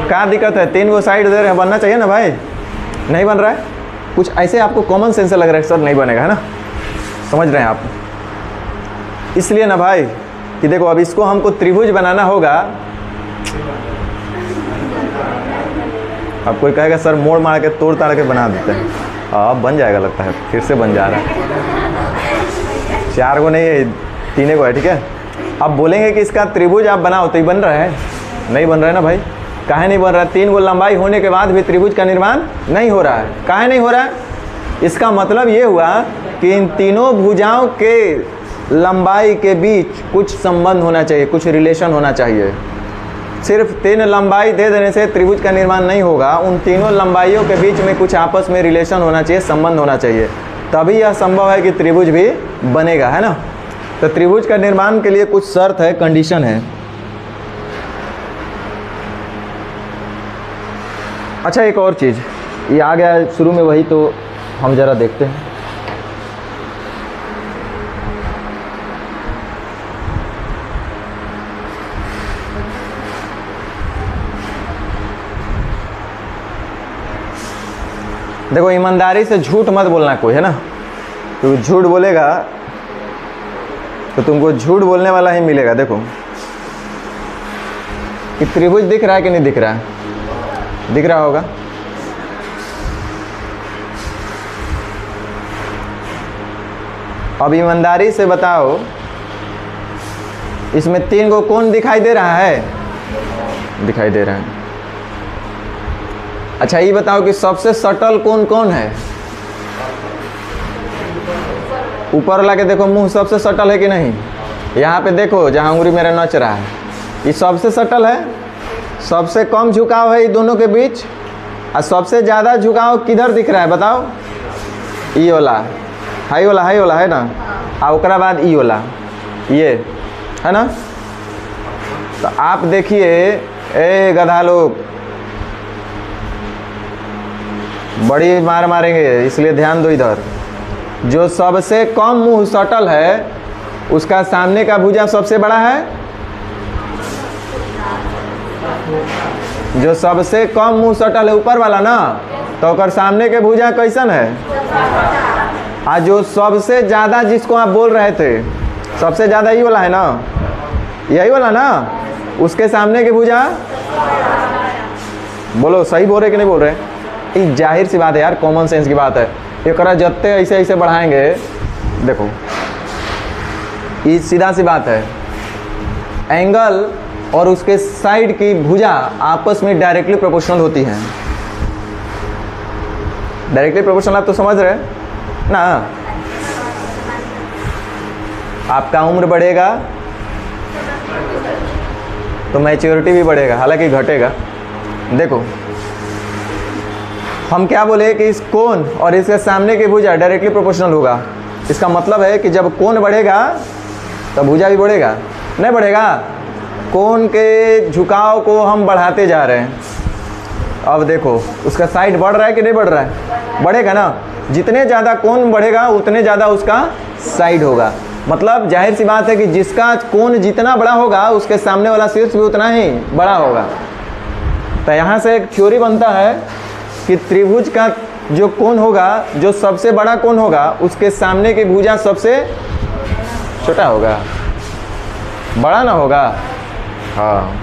क्या दिक्कत है? 3 गो साइड दे रहे हैं, बनना चाहिए ना भाई। नहीं बन रहा है, कुछ ऐसे आपको कॉमन सेंस लग रहा है सर नहीं बनेगा, है ना? समझ रहे हैं आप? इसलिए ना भाई कि देखो अब इसको हमको त्रिभुज बनाना होगा। अब कोई कहेगा सर मोड़ मार के तोड़ ताड़ के बना देते हैं, अब बन जाएगा लगता है, फिर से बन जा रहा है। 4 गो नहीं है, 3 गो है, ठीक है। अब बोलेंगे कि इसका त्रिभुज आप बनाओ तो ये बन रहा है, नहीं बन रहा है ना भाई। काहे नहीं बन रहा है? 3 गो लंबाई होने के बाद भी त्रिभुज का निर्माण नहीं हो रहा है। काहे नहीं हो रहा है? इसका मतलब ये हुआ कि इन तीनों भुजाओं के लंबाई के बीच कुछ संबंध होना चाहिए, कुछ रिलेशन होना चाहिए। सिर्फ 3 लंबाई दे देने से त्रिभुज का निर्माण नहीं होगा। उन तीनों लंबाइयों के बीच में कुछ आपस में रिलेशन होना चाहिए, संबंध होना चाहिए, तभी यह संभव है कि त्रिभुज भी बनेगा, है ना? तो त्रिभुज का निर्माण के लिए कुछ शर्त है, कंडीशन है। अच्छा एक और चीज़ ये आ गया है शुरू में, वही तो हम ज़रा देखते हैं। देखो ईमानदारी से झूठ मत बोलना कोई, है ना, क्योंकि झूठ बोलेगा तो तुमको झूठ बोलने वाला ही मिलेगा। देखो कि त्रिभुज दिख रहा है कि नहीं दिख रहा है? दिख रहा होगा। अब ईमानदारी से बताओ, इसमें 3 को कोण दिखाई दे रहा है? दिखाई दे रहा है। अच्छा ये बताओ कि सबसे सटल कोण कौन है? ऊपर वाला के देखो मुंह सबसे सटल है कि नहीं? यहाँ पे देखो जहाँ उंगली मेरा नच रहा है, ये सबसे सटल है। सबसे कम झुकाव है ये दोनों के बीच, और सबसे ज़्यादा झुकाव किधर दिख रहा है बताओ? ई वाला, हाई वाला, हाई वाला है ना, और उसके बाद ई वाला, ये है ना। तो आप देखिए, ए गधा लोग बड़ी मार मारेंगे, इसलिए ध्यान दो इधर। जो सबसे कम मुंह सटल है उसका सामने का भुजा सबसे बड़ा है। जो सबसे कम मुंह सटल है ऊपर वाला ना, तो उसका सामने के भुजा कैसन है? आज जो सबसे ज़्यादा जिसको आप बोल रहे थे, सबसे ज़्यादा यही वाला है ना, यही वाला ना, उसके सामने की भुजा, बोलो सही बोल रहे कि नहीं बोल रहे? ये जाहिर सी बात है यार, कॉमन सेंस की बात है। एक जत्ते ऐसे ऐसे बढ़ाएंगे, देखो ये सीधा सी बात है। एंगल और उसके साइड की भुजा आपस में डायरेक्टली प्रोपोर्शनल होती हैं। डायरेक्टली प्रोपोर्शनल आप तो समझ रहे हैं ना। आपका उम्र बढ़ेगा तो मैच्योरिटी भी बढ़ेगा, हालांकि घटेगा। देखो हम क्या बोले कि इस कोण और इसके सामने की भुजा डायरेक्टली प्रोपोर्शनल होगा। इसका मतलब है कि जब कोण बढ़ेगा तो भुजा भी बढ़ेगा, नहीं बढ़ेगा? कोण के झुकाव को हम बढ़ाते जा रहे हैं। अब देखो उसका साइड बढ़ रहा है कि नहीं बढ़ रहा है? बढ़ेगा ना। जितने ज़्यादा कोण बढ़ेगा उतने ज़्यादा उसका साइड होगा। मतलब जाहिर सी बात है कि जिसका कोण जितना बड़ा होगा उसके सामने वाला शीर्ष भी उतना ही बड़ा होगा। तो यहाँ से एक थ्योरी बनता है कि त्रिभुज का जो कोण होगा, जो सबसे बड़ा कोण होगा, उसके सामने की भुजा सबसे छोटा होगा, बड़ा ना होगा। हाँ,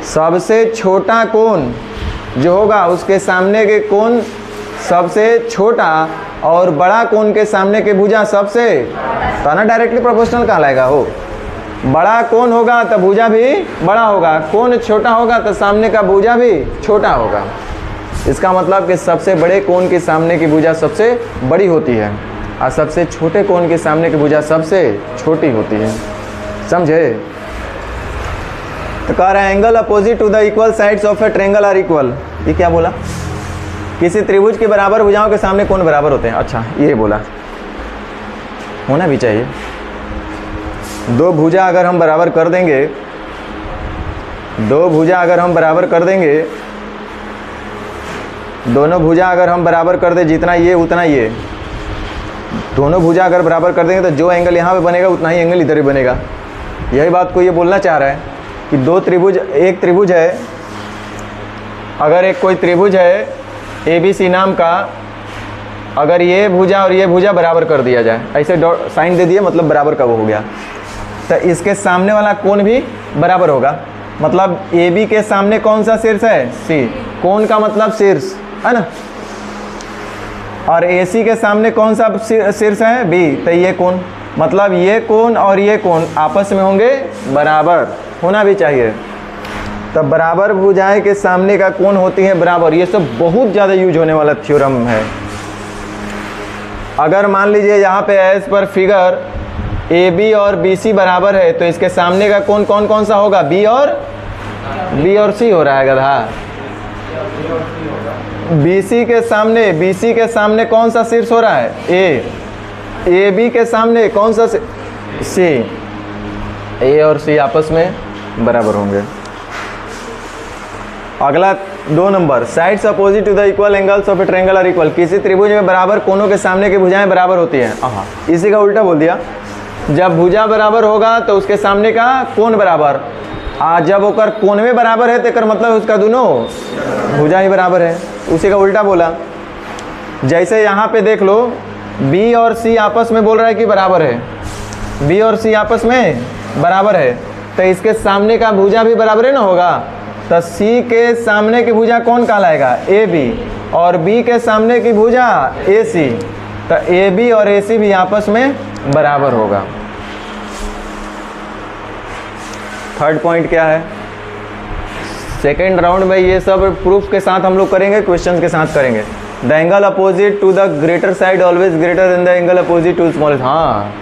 सबसे छोटा कोण जो होगा उसके सामने के कोण सबसे छोटा, और बड़ा कोण के सामने के भुजा सबसे, तो ना डायरेक्टली प्रोपोर्शनल कहलाएगा। हो बड़ा कोण होगा तो भुजा भी बड़ा होगा, कोण छोटा होगा तो सामने का भुजा भी छोटा होगा। इसका मतलब कि सबसे बड़े कोण के सामने की भुजा सबसे बड़ी होती है और सबसे छोटे कोण के सामने की भुजा सबसे छोटी होती है। समझे? तो कह रहा है angle opposite to the equal sides of a triangle are equal. ये क्या बोला? किसी त्रिभुज के बराबर भुजाओं के सामने कोण बराबर होते हैं। अच्छा ये बोला, होना भी चाहिए। दो भुजा अगर हम बराबर कर देंगे, दो भुजा अगर हम बराबर कर देंगे, दोनों भुजा अगर हम बराबर कर दें, जितना ये उतना ये, दोनों भुजा अगर बराबर कर देंगे तो जो एंगल यहाँ पे बनेगा उतना ही एंगल इधर ही बनेगा। यही बात को ये बोलना चाह रहा है कि दो त्रिभुज, एक त्रिभुज है, अगर एक कोई त्रिभुज है ABC नाम का, अगर ये भुजा और ये भुजा बराबर कर दिया जाए, ऐसे डॉट साइन दे दिए, मतलब बराबर का वो हो गया, तो इसके सामने वाला कोण भी बराबर होगा। मतलब AB के सामने कौन सा शीर्ष है? C। कोण का मतलब शीर्ष है ना। और AC के सामने कौन सा शीर्ष है? B। तो ये कोण, मतलब ये कोण और ये कोण आपस में होंगे बराबर, होना भी चाहिए। तब बराबर भुजाएं के सामने का कोण होती है बराबर। ये सब बहुत ज़्यादा यूज होने वाला थ्योरम है। अगर मान लीजिए यहाँ पे एज पर फिगर AB और BC बराबर है, तो इसके सामने का कोण कौन कौन सा होगा? B और C हो रहा है गधा। BC के सामने कौन सा शीर्ष हो रहा है? A। AB के सामने कौन सा? C। A और C आपस में बराबर होंगे। अगला 2 number, sides opposite to the equal angles of a triangle are equal. किसी त्रिभुज में बराबर कोनों के सामने की भुजाएं बराबर होती हैं। इसी का उल्टा बोल दिया। जब भुजा बराबर होगा तो उसके सामने का कोण बराबर, जब ओकर कोण में बराबर है तो मतलब उसका दोनों भुजा ही बराबर है। उसी का उल्टा बोला। जैसे यहाँ पे देख लो बी और सी आपस में बोल रहा है कि बराबर है, बी और सी आपस में बराबर है, तो इसके सामने का भुजा भी बराबर है ना होगा। तो सी के सामने की भुजा कौन कहलाएगा, ए बी, और बी के सामने की भुजा ए सी, तो ए बी और ए सी भी आपस में बराबर होगा। थर्ड पॉइंट क्या है, सेकेंड राउंड में ये सब प्रूफ के साथ हम लोग करेंगे, क्वेश्चंस के साथ करेंगे। The angle opposite to the greater side always greater than the angle opposite to smallest. हाँ,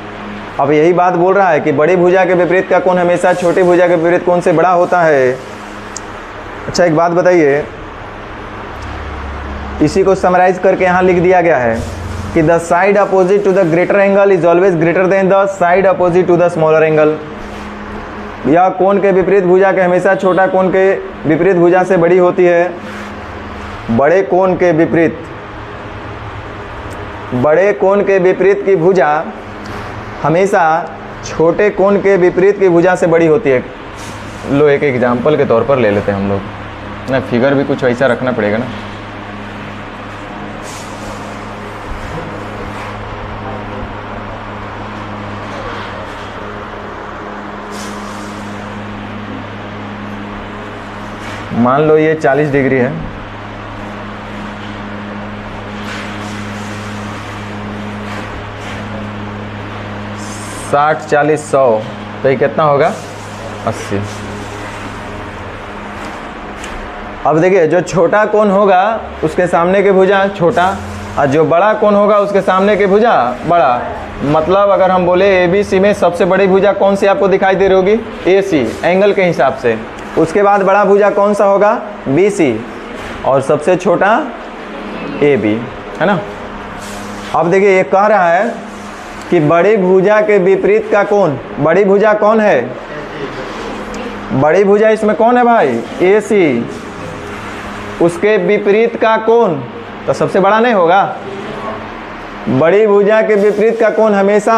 अब यही बात बोल रहा है कि बड़ी भुजा के विपरीत का कोण हमेशा छोटी भुजा के विपरीत कोण से बड़ा होता है। अच्छा एक बात बताइए, इसी को समराइज करके यहाँ लिख दिया गया है कि the side opposite to the greater angle is always greater than the side opposite to the smaller angle. यह कोण के विपरीत भुजा के हमेशा छोटा कोण के विपरीत भुजा से बड़ी होती है। बड़े कोण के विपरीत, बड़े कोण के विपरीत की भुजा हमेशा छोटे कोण के विपरीत की भुजा से बड़ी होती है। लो एक एग्जाम्पल के तौर पर ले लेते हैं हम लोग ना, फिगर भी कुछ वैसा रखना पड़ेगा ना। मान लो ये 40 डिग्री है, साठ 40 100, तो ये कितना होगा 80। अब देखिए जो छोटा कोण होगा उसके सामने की भुजा छोटा, और जो बड़ा कोण होगा उसके सामने की भुजा बड़ा। मतलब अगर हम बोले ए बी सी में सबसे बड़ी भुजा कौन सी आपको दिखाई दे रही होगी, ए सी एंगल के हिसाब से। उसके बाद बड़ा भुजा कौन सा होगा, बी सी, और सबसे छोटा ए बी, है ना। अब देखिए ये कह रहा है कि बड़ी भुजा के विपरीत का कोण, बड़ी भुजा कौन है, बड़ी भुजा इसमें कौन है भाई, ए सी, उसके विपरीत का कोण तो सबसे बड़ा नहीं होगा। बड़ी भुजा के विपरीत का कोण हमेशा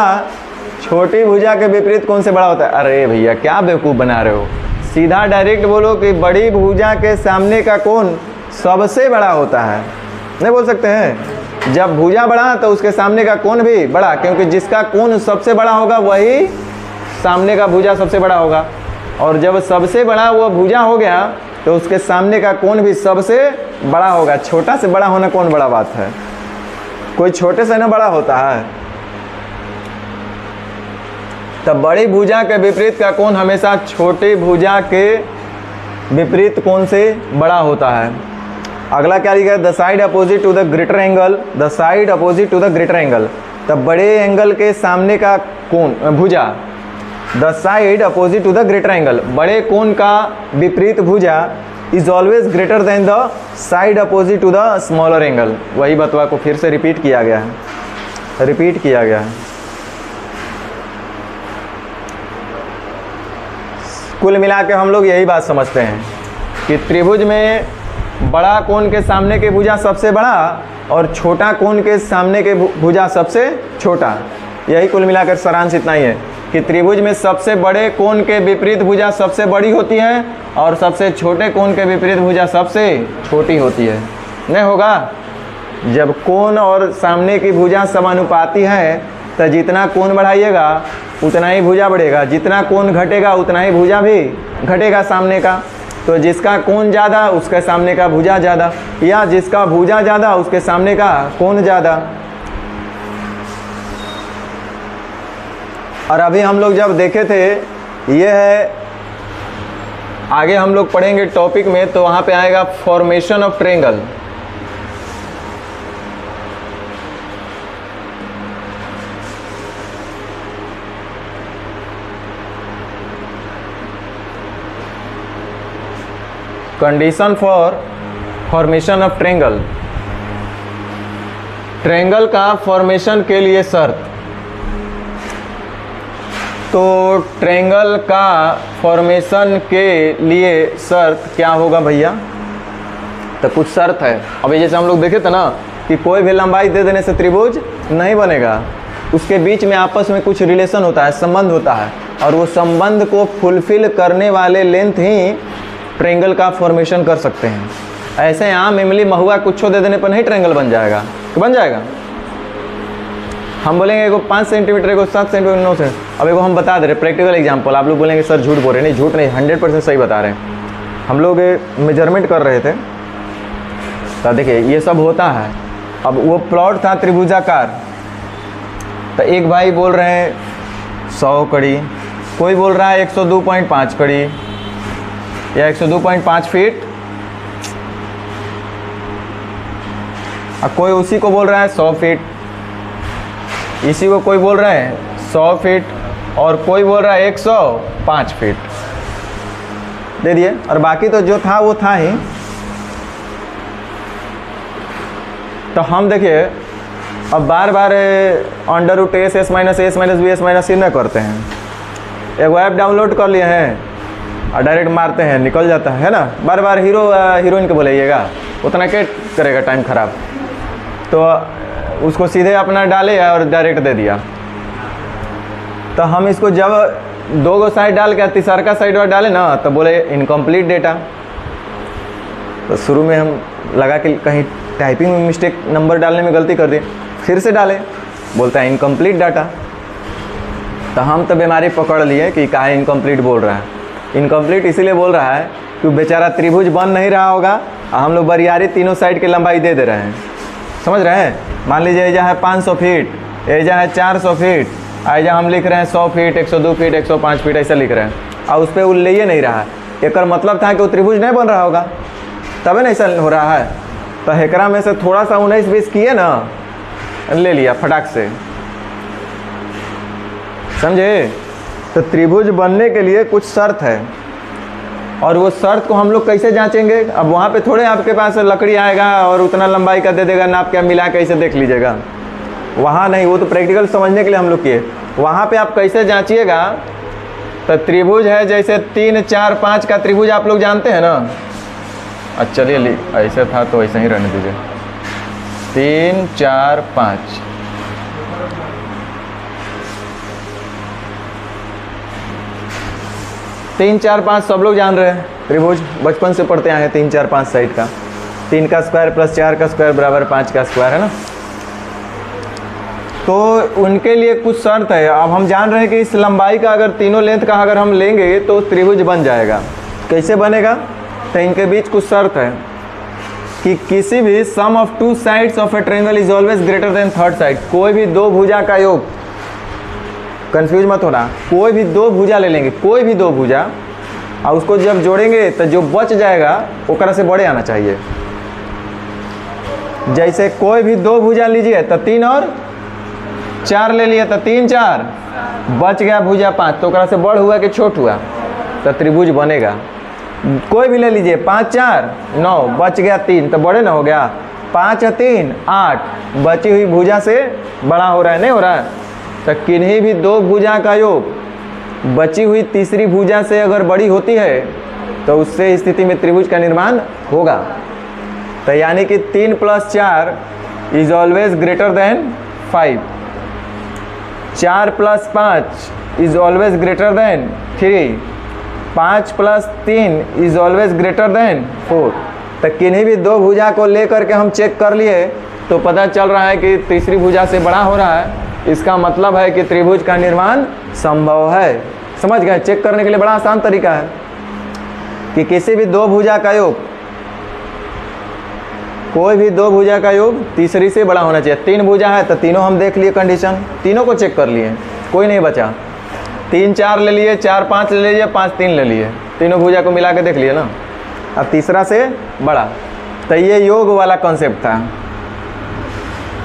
छोटी भुजा के विपरीत कोण से बड़ा होता है। अरे भैया क्या बेवकूफ़ बना रहे हो, सीधा डायरेक्ट बोलो कि बड़ी भुजा के सामने का कोण सबसे बड़ा होता है, नहीं बोल सकते हैं। जब भुजा बड़ा तो उसके सामने का कोण भी बड़ा, क्योंकि जिसका कोण सबसे बड़ा होगा वही सामने का भुजा सबसे बड़ा होगा। और जब सबसे बड़ा वो भुजा हो गया तो उसके सामने का कोण भी सबसे बड़ा होगा। छोटा से बड़ा होना कौन बड़ा बात है, कोई छोटे से ना बड़ा होता है। तब बड़ी भुजा के विपरीत का कोण हमेशा छोटी भुजा के विपरीत कोण से बड़ा होता है। अगला क्या लिखा है, the side opposite to the greater angle, the side opposite to the greater angle. तब बड़े एंगल के सामने का कोण भुजा, the side opposite to the greater angle, बड़े कोण का विपरीत भुजा is always greater than the side opposite to the smaller angle. वही बतवा को फिर से रिपीट किया गया है, रिपीट किया गया है। कुल मिला के हम लोग यही बात समझते हैं कि त्रिभुज में बड़ा कोण के सामने के भुजा सबसे बड़ा और छोटा कोण के सामने के भुजा सबसे छोटा। यही कुल मिलाकर सारांश इतना ही है कि त्रिभुज में सबसे बड़े कोण के विपरीत भुजा सबसे बड़ी होती है और सबसे छोटे कोण के विपरीत भुजा सबसे छोटी होती है। नहीं होगा, जब कोण और सामने की भुजा समानुपाती है तो जितना कोण बढ़ाइएगा उतना ही भुजा बढ़ेगा, जितना कोण घटेगा उतना ही भुजा भी घटेगा सामने का। तो जिसका कोण ज़्यादा उसके सामने का भुजा ज़्यादा, या जिसका भुजा ज़्यादा उसके सामने का कोण ज़्यादा। और अभी हम लोग जब देखे थे, ये है आगे हम लोग पढ़ेंगे टॉपिक में, तो वहाँ पे आएगा formation of triangle. Condition for formation of triangle, triangle का फॉर्मेशन के लिए शर्त। तो ट्रायंगल का फॉर्मेशन के लिए शर्त क्या होगा भैया, तो कुछ शर्त है। अभी जैसे हम लोग देखे थे ना कि कोई भी लंबाई दे देने से त्रिभुज नहीं बनेगा, उसके बीच में आपस में कुछ रिलेशन होता है, संबंध होता है, और वो संबंध को फुलफिल करने वाले लेंथ ही ट्रायंगल का फॉर्मेशन कर सकते हैं। ऐसे आम इमली महुआ कुछ दे देने पर नहीं ट्रायंगल बन जाएगा, बन जाएगा। हम बोलेंगे एगो 5 सेंटीमीटर, एगो 7 सेंटीमीटर, 9 सेंटीमीटर। अब एगो हम बता दे रहे प्रैक्टिकल एग्जाम्पल, आप लोग बोलेंगे सर झूठ बोल रहे। नहीं, झूठ नहीं, 100% सही बता रहे हैं। हम लोग मेजरमेंट कर रहे थे तो देखिए ये सब होता है। अब वो प्लॉट था त्रिभुजाकार, तो एक भाई बोल रहे हैं 100 कड़ी, कोई बोल रहा है 102.5 कड़ी या 102.5 फीट, और कोई उसी को बोल रहा है 100 फीट, इसी को कोई बोल रहा है 100 फीट, और कोई बोल रहा है 105 फीट। दे दिए, और बाकी तो जो था वो था ही। तो हम देखिए अब बार बार under root S S minus B S minus C न करते हैं। एक ऐप डाउनलोड कर लिए हैं और डायरेक्ट मारते हैं, निकल जाता है ना। बार बार हीरोइन को बोलाइएगा, उतना क्या करेगा टाइम ख़राब। तो उसको सीधे अपना डाले और डायरेक्ट दे दिया। तो हम इसको जब 2 गो साइड डाल के तीसरा का साइड और डाले ना, तो बोले इनकम्प्लीट डेटा। तो शुरू में हम लगा कि कहीं टाइपिंग में मिस्टेक, नंबर डालने में गलती कर दी, फिर से डाले, बोलता है इनकम्प्लीट डाटा। तो हम तो बीमारी पकड़ लिए कि काहे इनकम्प्लीट बोल रहा है। इनकम्प्लीट इसीलिए बोल रहा है कि बेचारा त्रिभुज बन नहीं रहा होगा, और हम लोग बरियारी तीनों साइड की लंबाई दे रहे हैं। समझ रहे हैं? मान लीजिए एजा है 500 फीट, एजा है 400 फीट, एजा हम लिख रहे हैं 100 फीट, 102 फीट, 105 फीट, ऐसा लिख रहे हैं, और उस पर वो ले नहीं रहा है। एक मतलब था कि वो त्रिभुज नहीं बन रहा होगा, तभी ना ऐसा हो रहा है। तो हेकरा में से थोड़ा सा 19-20 किए ना, ले लिया फटाक से। समझे? तो त्रिभुज बनने के लिए कुछ शर्त है, और वो शर्त को हम लोग कैसे जांचेंगे? अब वहाँ पे थोड़े आपके पास लकड़ी आएगा और उतना लंबाई का दे देगा, नाप क्या मिला कैसे देख लीजिएगा, वहाँ नहीं। वो तो प्रैक्टिकल समझने के लिए हम लोग किए। वहाँ पे आप कैसे जांचिएगा? तो त्रिभुज है जैसे 3, 4, 5 का त्रिभुज आप लोग जानते हैं ना। अच्छा चलिए ऐसे था तो ऐसे ही रहने दीजिए। 3, 4, 5, तीन, 4, 5 सब लोग जान रहे हैं। त्रिभुज बचपन से पढ़ते आए हैं, 3, 4, 5 साइड का। 3 का स्क्वायर प्लस 4 का स्क्वायर बराबर 5 का स्क्वायर, है ना। तो उनके लिए कुछ शर्त है। अब हम जान रहे हैं कि इस लंबाई का अगर तीनों लेंथ का अगर हम लेंगे तो त्रिभुज बन जाएगा। कैसे बनेगा? तो इनके बीच कुछ शर्त है कि किसी भी sum of 2 sides of a triangle is always greater than third side. कोई भी 2 भुजा का योग, कंफ्यूज मत होना, कोई भी 2 भुजा ले लेंगे, कोई भी 2 भुजा, और उसको जब जोड़ेंगे तो जो बच जाएगा ओकरा से बड़े आना चाहिए। जैसे कोई भी 2 भुजा लीजिए तो 3 और 4 ले लिए तो 3, 4 बच गया भुजा 5, तो ओकरा से बड़ हुआ कि छोट हुआ, तो त्रिभुज बनेगा। कोई भी ले लीजिए 5, 4, 9 बच गया 3, तो बड़े ना हो गया। 5 और 3 8, बची हुई भुजा से बड़ा हो रहा है, नहीं हो रहा है। तो किन्हीं भी 2 भुजा का योग बची हुई तीसरी भुजा से अगर बड़ी होती है तो उससे स्थिति में त्रिभुज का निर्माण होगा। तो यानी कि 3 + 4 is always greater then 5, 4 + 5 is always greater then 3, 5 + 3 is always greater then 4। तो किन्हीं भी 2 भुजा को लेकर के हम चेक कर लिए तो पता चल रहा है कि तीसरी भुजा से बड़ा हो रहा है। इसका मतलब है कि त्रिभुज का निर्माण संभव है। समझ गए? चेक करने के लिए बड़ा आसान तरीका है कि किसी भी 2 भुजा का योग, कोई भी 2 भुजा का योग तीसरी से बड़ा होना चाहिए। 3 भुजा है तो तीनों हम देख लिए कंडीशन, तीनों को चेक कर लिए, कोई नहीं बचा। 3, 4 ले लिए, 4, 5 ले लीजिए, 5, 3 ले लिए, तीनों भुजा को मिला के देख लिए ना। अब तीसरा से बड़ा, तो ये योग वाला कॉन्सेप्ट था।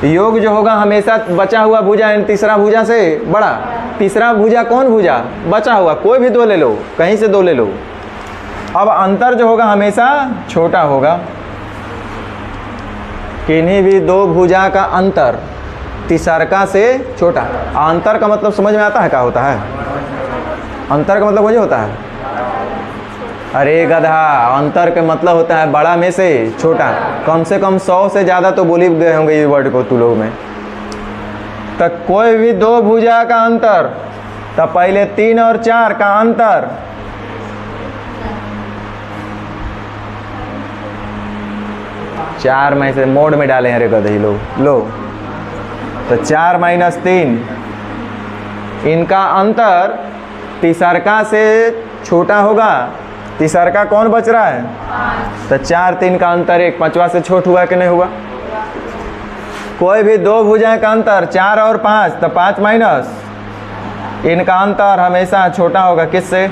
योग जो होगा हमेशा बचा हुआ भुजा तीसरा भुजा से बड़ा। तीसरा भुजा कौन भुजा? बचा हुआ, कोई भी 2 ले लो, कहीं से 2 ले लो। अब अंतर जो होगा हमेशा छोटा होगा। किन्हीं भी 2 भुजा का अंतर तीसरका से छोटा। अंतर का मतलब समझ में आता है? क्या होता है अंतर का मतलब? मुझे होता है, अरे गधा, अंतर के मतलब होता है बड़ा में से छोटा। कम से कम 100 से ज़्यादा तो बोल ही गए होंगे ये वर्ड को तू लोग में। तो कोई भी 2 भुजा का अंतर, तो पहले 3 और 4 का अंतर, 4 में से मोड में डाले हैं रे गधे लोग। लो तो 4 माइनस 3, इनका अंतर तीसरका से छोटा होगा। तीसरका कौन बच रहा है? तो 4 3 का अंतर 1, पांचवा से छोट हुआ कि नहीं हुआ? कोई भी दो भुजाएं का अंतर 4 और 5, तो 5 माइनस, इनका अंतर हमेशा छोटा होगा किससे?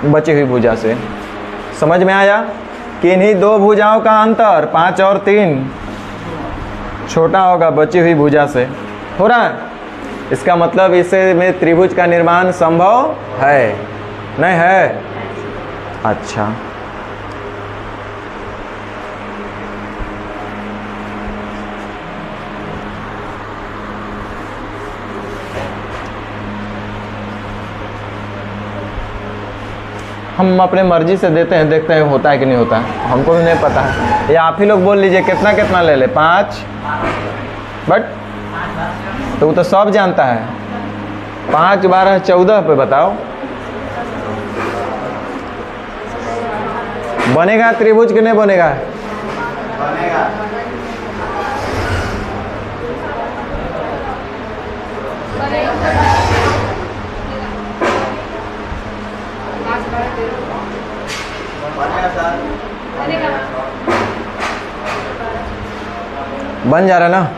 बची हुई भुजा से। समझ में आया कि इन्हीं दो भुजाओं का अंतर 5 और 3 छोटा होगा बची हुई भुजा से। हो रहा है? इसका मतलब इसे में त्रिभुज का निर्माण संभव है, नहीं है? अच्छा, हम अपने मर्जी से देते हैं, देखते हैं होता है कि नहीं होता है, हमको भी नहीं पता है। ये आप ही लोग बोल लीजिए कितना कितना ले ले। 5, बट तो वो तो सब जानता है। 5 12 14 पे बताओ, बनेगा त्रिभुज कि नहीं बनेगा? बनेगा। बन जा रहा है ना?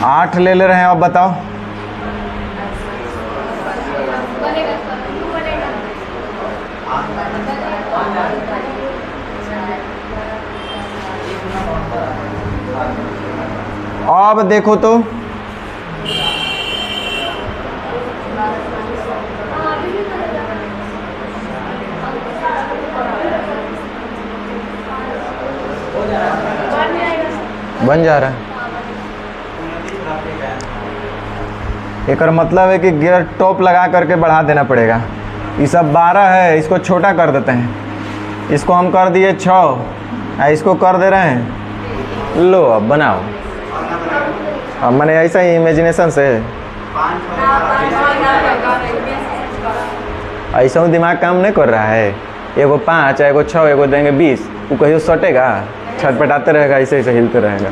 8 ले ले रहे हैं, अब बताओ। अब देखो तो बन जा रहा है। एक मतलब है कि गियर टॉप लगा करके बढ़ा देना पड़ेगा। ये सब 12 है, इसको छोटा कर देते हैं। इसको हम कर दिए 6, इसको कर दे रहे हैं। लो अब बनाओ। अब मैंने ऐसा ही इमेजिनेशन से ऐसा ही दिमाग काम नहीं कर रहा है। एगो 5 एगो 6 एगो देंगे 20, वो कहीं सटेगा, छटपटाते रहेगा, ऐसे ऐसे हिलते रहेगा।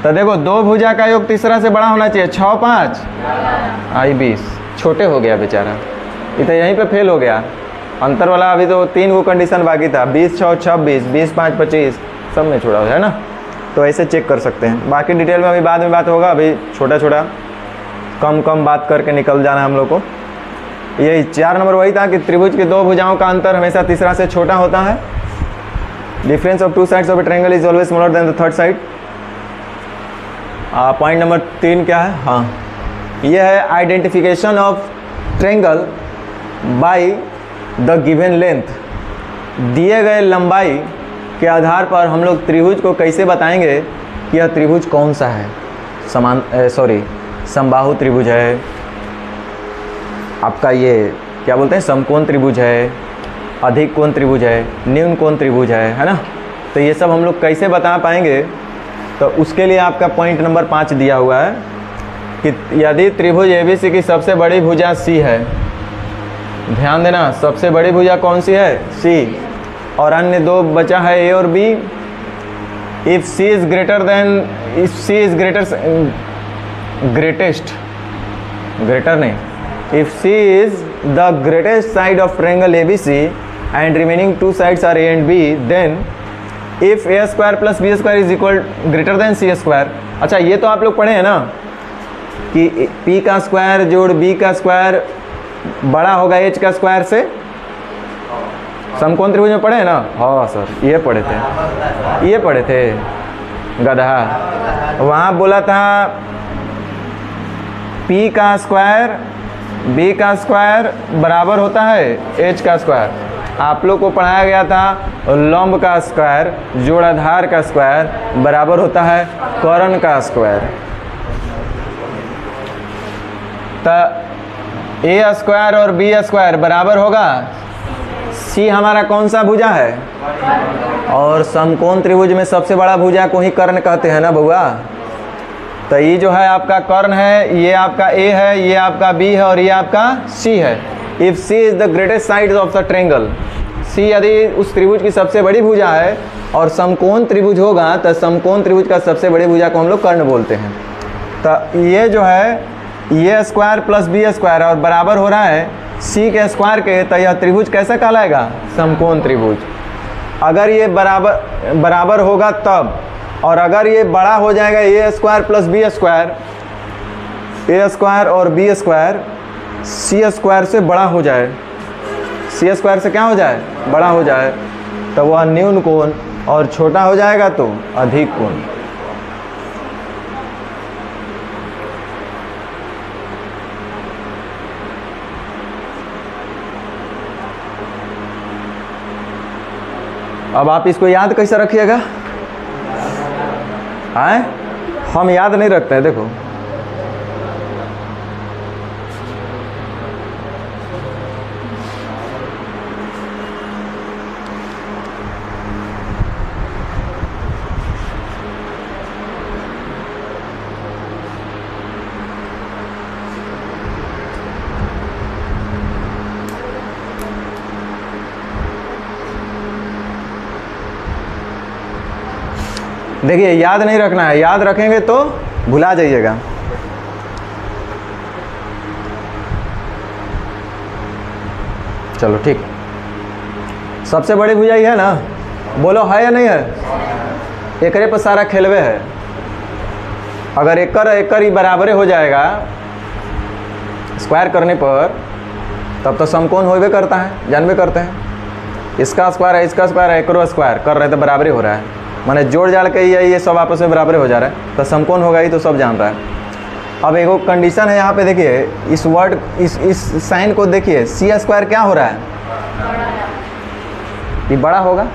तो देखो दो भुजा का योग तीसरा से बड़ा होना चाहिए। 6 5 आई 20, छोटे हो गया बेचारा, ये तो यहीं पे फेल हो गया। अंतर वाला अभी तो 3 वो कंडीशन बाकी था। 20 6 26, 20 5 25, सब में छोड़ा है ना। तो ऐसे चेक कर सकते हैं। बाकी डिटेल में अभी बाद में बात होगा। अभी छोटा छोटा कम कम बात करके निकल जाना है हम लोग को। यही 4 नंबर वही था कि त्रिभुज की दो भुजाओं का अंतर हमेशा तीसरा से छोटा होता है। Difference of 2 sides of a triangle is always smaller than the third side. Point number 3 क्या है? हाँ, यह है identification of triangle by the given length. दिए गए लंबाई के आधार पर हम लोग त्रिभुज को कैसे बताएंगे कि यह त्रिभुज कौन सा है? समबाहु त्रिभुज है, आपका ये क्या बोलते हैं, समकोण त्रिभुज है, अधिक कोण त्रिभुज है, न्यून कोण त्रिभुज है ना। तो ये सब हम लोग कैसे बता पाएंगे? तो उसके लिए आपका पॉइंट नंबर 5 दिया हुआ है कि यदि त्रिभुज एबीसी की सबसे बड़ी भुजा सी है, ध्यान देना, सबसे बड़ी भुजा कौन सी है? सी, और अन्य दो बचा है ए और B. If C is greater than, if C is greater नहीं, if C is the greatest side of triangle ABC and remaining 2 sides are A and B, then if A square plus B square is equal greater than C square। अच्छा, ये तो आप लोग पढ़े हैं ना कि P का स्क्वायर जोड़ B का स्क्वायर बड़ा होगा H का स्क्वायर से। समकोण त्रिभुज में पढ़े हैं ना? हाँ सर, ये पढ़े थे गधा। वहाँ बोला था P का स्क्वायर B का स्क्वायर बराबर होता है H का स्क्वायर। आप लोग को पढ़ाया गया था लंब का स्क्वायर जोड़ आधार का स्क्वायर बराबर होता है कर्ण का स्क्वायर। तो A स्क्वायर और B स्क्वायर बराबर होगा C। हमारा कौन सा भुजा है? और समकोण त्रिभुज में सबसे बड़ा भुजा को ही कर्ण कहते हैं ना बउआ। तो ये जो है आपका कर्ण है, ये आपका A है, ये आपका B है और ये आपका C है। If C is the greatest side of the triangle, C यदि उस त्रिभुज की सबसे बड़ी भुजा है और समकोण त्रिभुज होगा तो समकोण त्रिभुज का सबसे बड़ी भुजा को हम लोग कर्ण बोलते हैं। तो ये जो है ये स्क्वायर प्लस बी स्क्वायर और बराबर हो रहा है सी के स्क्वायर के, तो यह त्रिभुज कैसा कहलाएगा? समकोण त्रिभुज। अगर ये बराबर होगा तब, और अगर ये बड़ा हो जाएगा ए स्क्वायर प्लस बी स्क्वायर, ए स्क्वायर और बी स्क्वायर सी स्क्वायर से बड़ा हो जाए, सी स्क्वायर से क्या हो जाए? बड़ा हो जाए, तो वह न्यून कोण, और छोटा हो जाएगा तो अधिक कोण। अब आप इसको याद कैसे रखिएगा? आए हम याद नहीं रखते हैं। देखो देखिए, याद नहीं रखना है, याद रखेंगे तो भुला जाइएगा। चलो ठीक, सबसे बड़ी भुजा ही है ना? बोलो है या नहीं है? एकरे पर सारा खेलवे है। अगर एकर ही बराबरे हो जाएगा स्क्वायर करने पर, तब तो समकोण होबे करता है, जानबे करते हैं। इसका स्क्वायर है, इसका स्क्वायर है, एकरो स्क्वायर कर रहे तो बराबरी हो रहा है, माने जोड़ जाड़ के ये सब आपस में बराबर हो जा रहा है, तो समकोण होगा ही, तो सब जान रहा है। अब एक कंडीशन है यहाँ पे, देखिए इस वर्ड इस साइन को देखिए, सी स्क्वायर क्या हो रहा है? ये बड़ा होगा।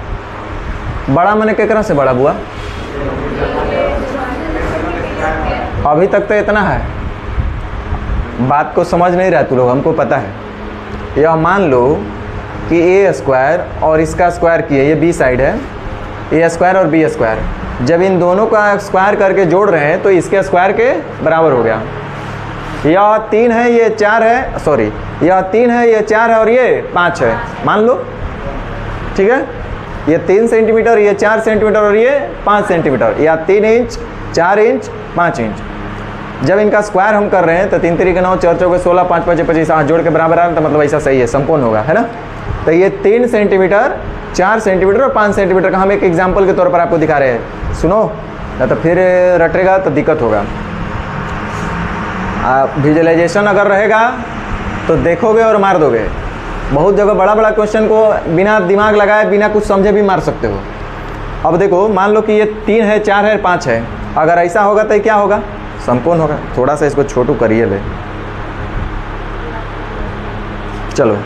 बड़ा माने केकरा से बड़ा बुआ? अभी तक तो इतना है, बात को समझ नहीं रहा तू लोग, हमको पता है। यह मान लो कि ए स्क्वायर और इसका स्क्वायर किए, ये बी साइड है, ए स्क्वायर और बी स्क्वायर, जब इन दोनों का स्क्वायर करके जोड़ रहे हैं तो इसके स्क्वायर के बराबर हो गया। यह 3 है, ये 4 है, सॉरी यह 3 है, ये 4 है और ये 5 है, मान लो, ठीक है। ये 3 सेंटीमीटर, ये 4 सेंटीमीटर और ये 5 सेंटीमीटर, या 3 इंच, 4 इंच, 5 इंच। जब इनका स्क्वायर हम कर रहे हैं तो 3 3 9 4 4 16 5 5 25 जोड़ के बराबर आ रहा है, तो मतलब ऐसा सही है, समकोण होगा, है ना। तो ये 3 सेंटीमीटर, 4 सेंटीमीटर और 5 सेंटीमीटर का हम एक एग्जाम्पल के तौर पर आपको दिखा रहे हैं। सुनो, ना तो फिर रटेगा तो दिक्कत होगा। विजुअलाइजेशन अगर रहेगा तो देखोगे और मार दोगे। बहुत जगह बड़ा बड़ा क्वेश्चन को बिना दिमाग लगाए, बिना कुछ समझे भी मार सकते हो। अब देखो, मान लो कि ये 3 है, 4 है, 5 है, अगर ऐसा होगा तो क्या होगा? समकोण होगा। थोड़ा सा इसको छोटू करिए ले, चलो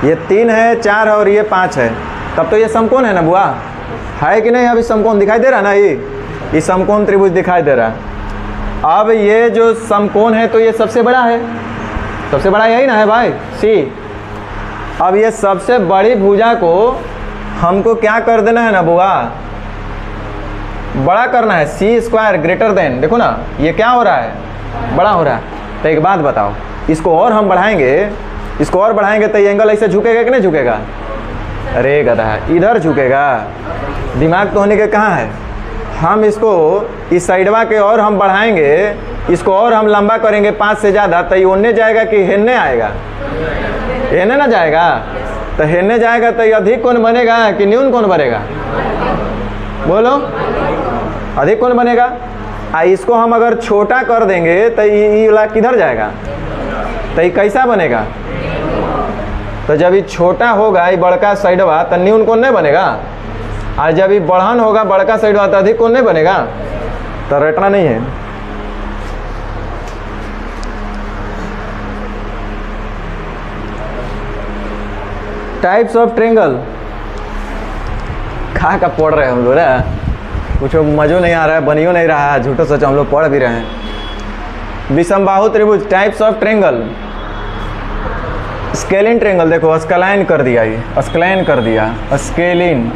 ये 3 है, 4 है और ये 5 है, तब तो ये समकोण है ना बुआ, है कि नहीं? अभी समकोण दिखाई दे रहा ना, ये समकोण त्रिभुज दिखाई दे रहा है। अब ये जो समकोण है तो ये सबसे बड़ा है, सबसे बड़ा यही ना है भाई, सी। अब ये सबसे बड़ी भुजा को हमको क्या कर देना है ना बुआ? बड़ा करना है, सी स्क्वायर ग्रेटर देन, देखो ना ये क्या हो रहा है? बड़ा हो रहा है। तो एक बात बताओ, इसको और हम बढ़ाएंगे, इसको और बढ़ाएंगे तो ये एंगल ऐसे झुकेगा कि नहीं झुकेगा? अरे गधा, इधर झुकेगा। दिमाग तो होने के कहाँ है? हम इसको इस साइडवा के और हम बढ़ाएंगे, इसको और हम लंबा करेंगे 5 से ज़्यादा, तो ये ओन्ने जाएगा कि हेन्ने आएगा? हेन्ने ना जाएगा। तो हेन्ने जाएगा तो ये अधिक कोण बनेगा कि न्यून कोण बनेगा? बोलो, अधिक कोण बनेगा। इसको हम अगर छोटा कर देंगे तो ये वाला किधर जाएगा? तो ये कैसा बनेगा? तो जब ये छोटा होगा, ये बड़का साइडवा, तो न्यून कोण नहीं बनेगा। और जब ये बढ़न होगा बड़का साइडवा, तो अधिक कोण नहीं बनेगा। तो रटना नहीं है। टाइप्स ऑफ ट्रायंगल खा का पढ़ रहे हैं हम लोग ना, कुछ मज़ो नहीं आ रहा है, बनियो नहीं रहा है, झूठो सच हम लोग पढ़ भी रहे हैं। विषमबाहु त्रिभुज, types of triangle. Scalene triangle, देखो स्केलाइन कर दिया, ये स्केलाइन कर दिया, स्केलिन।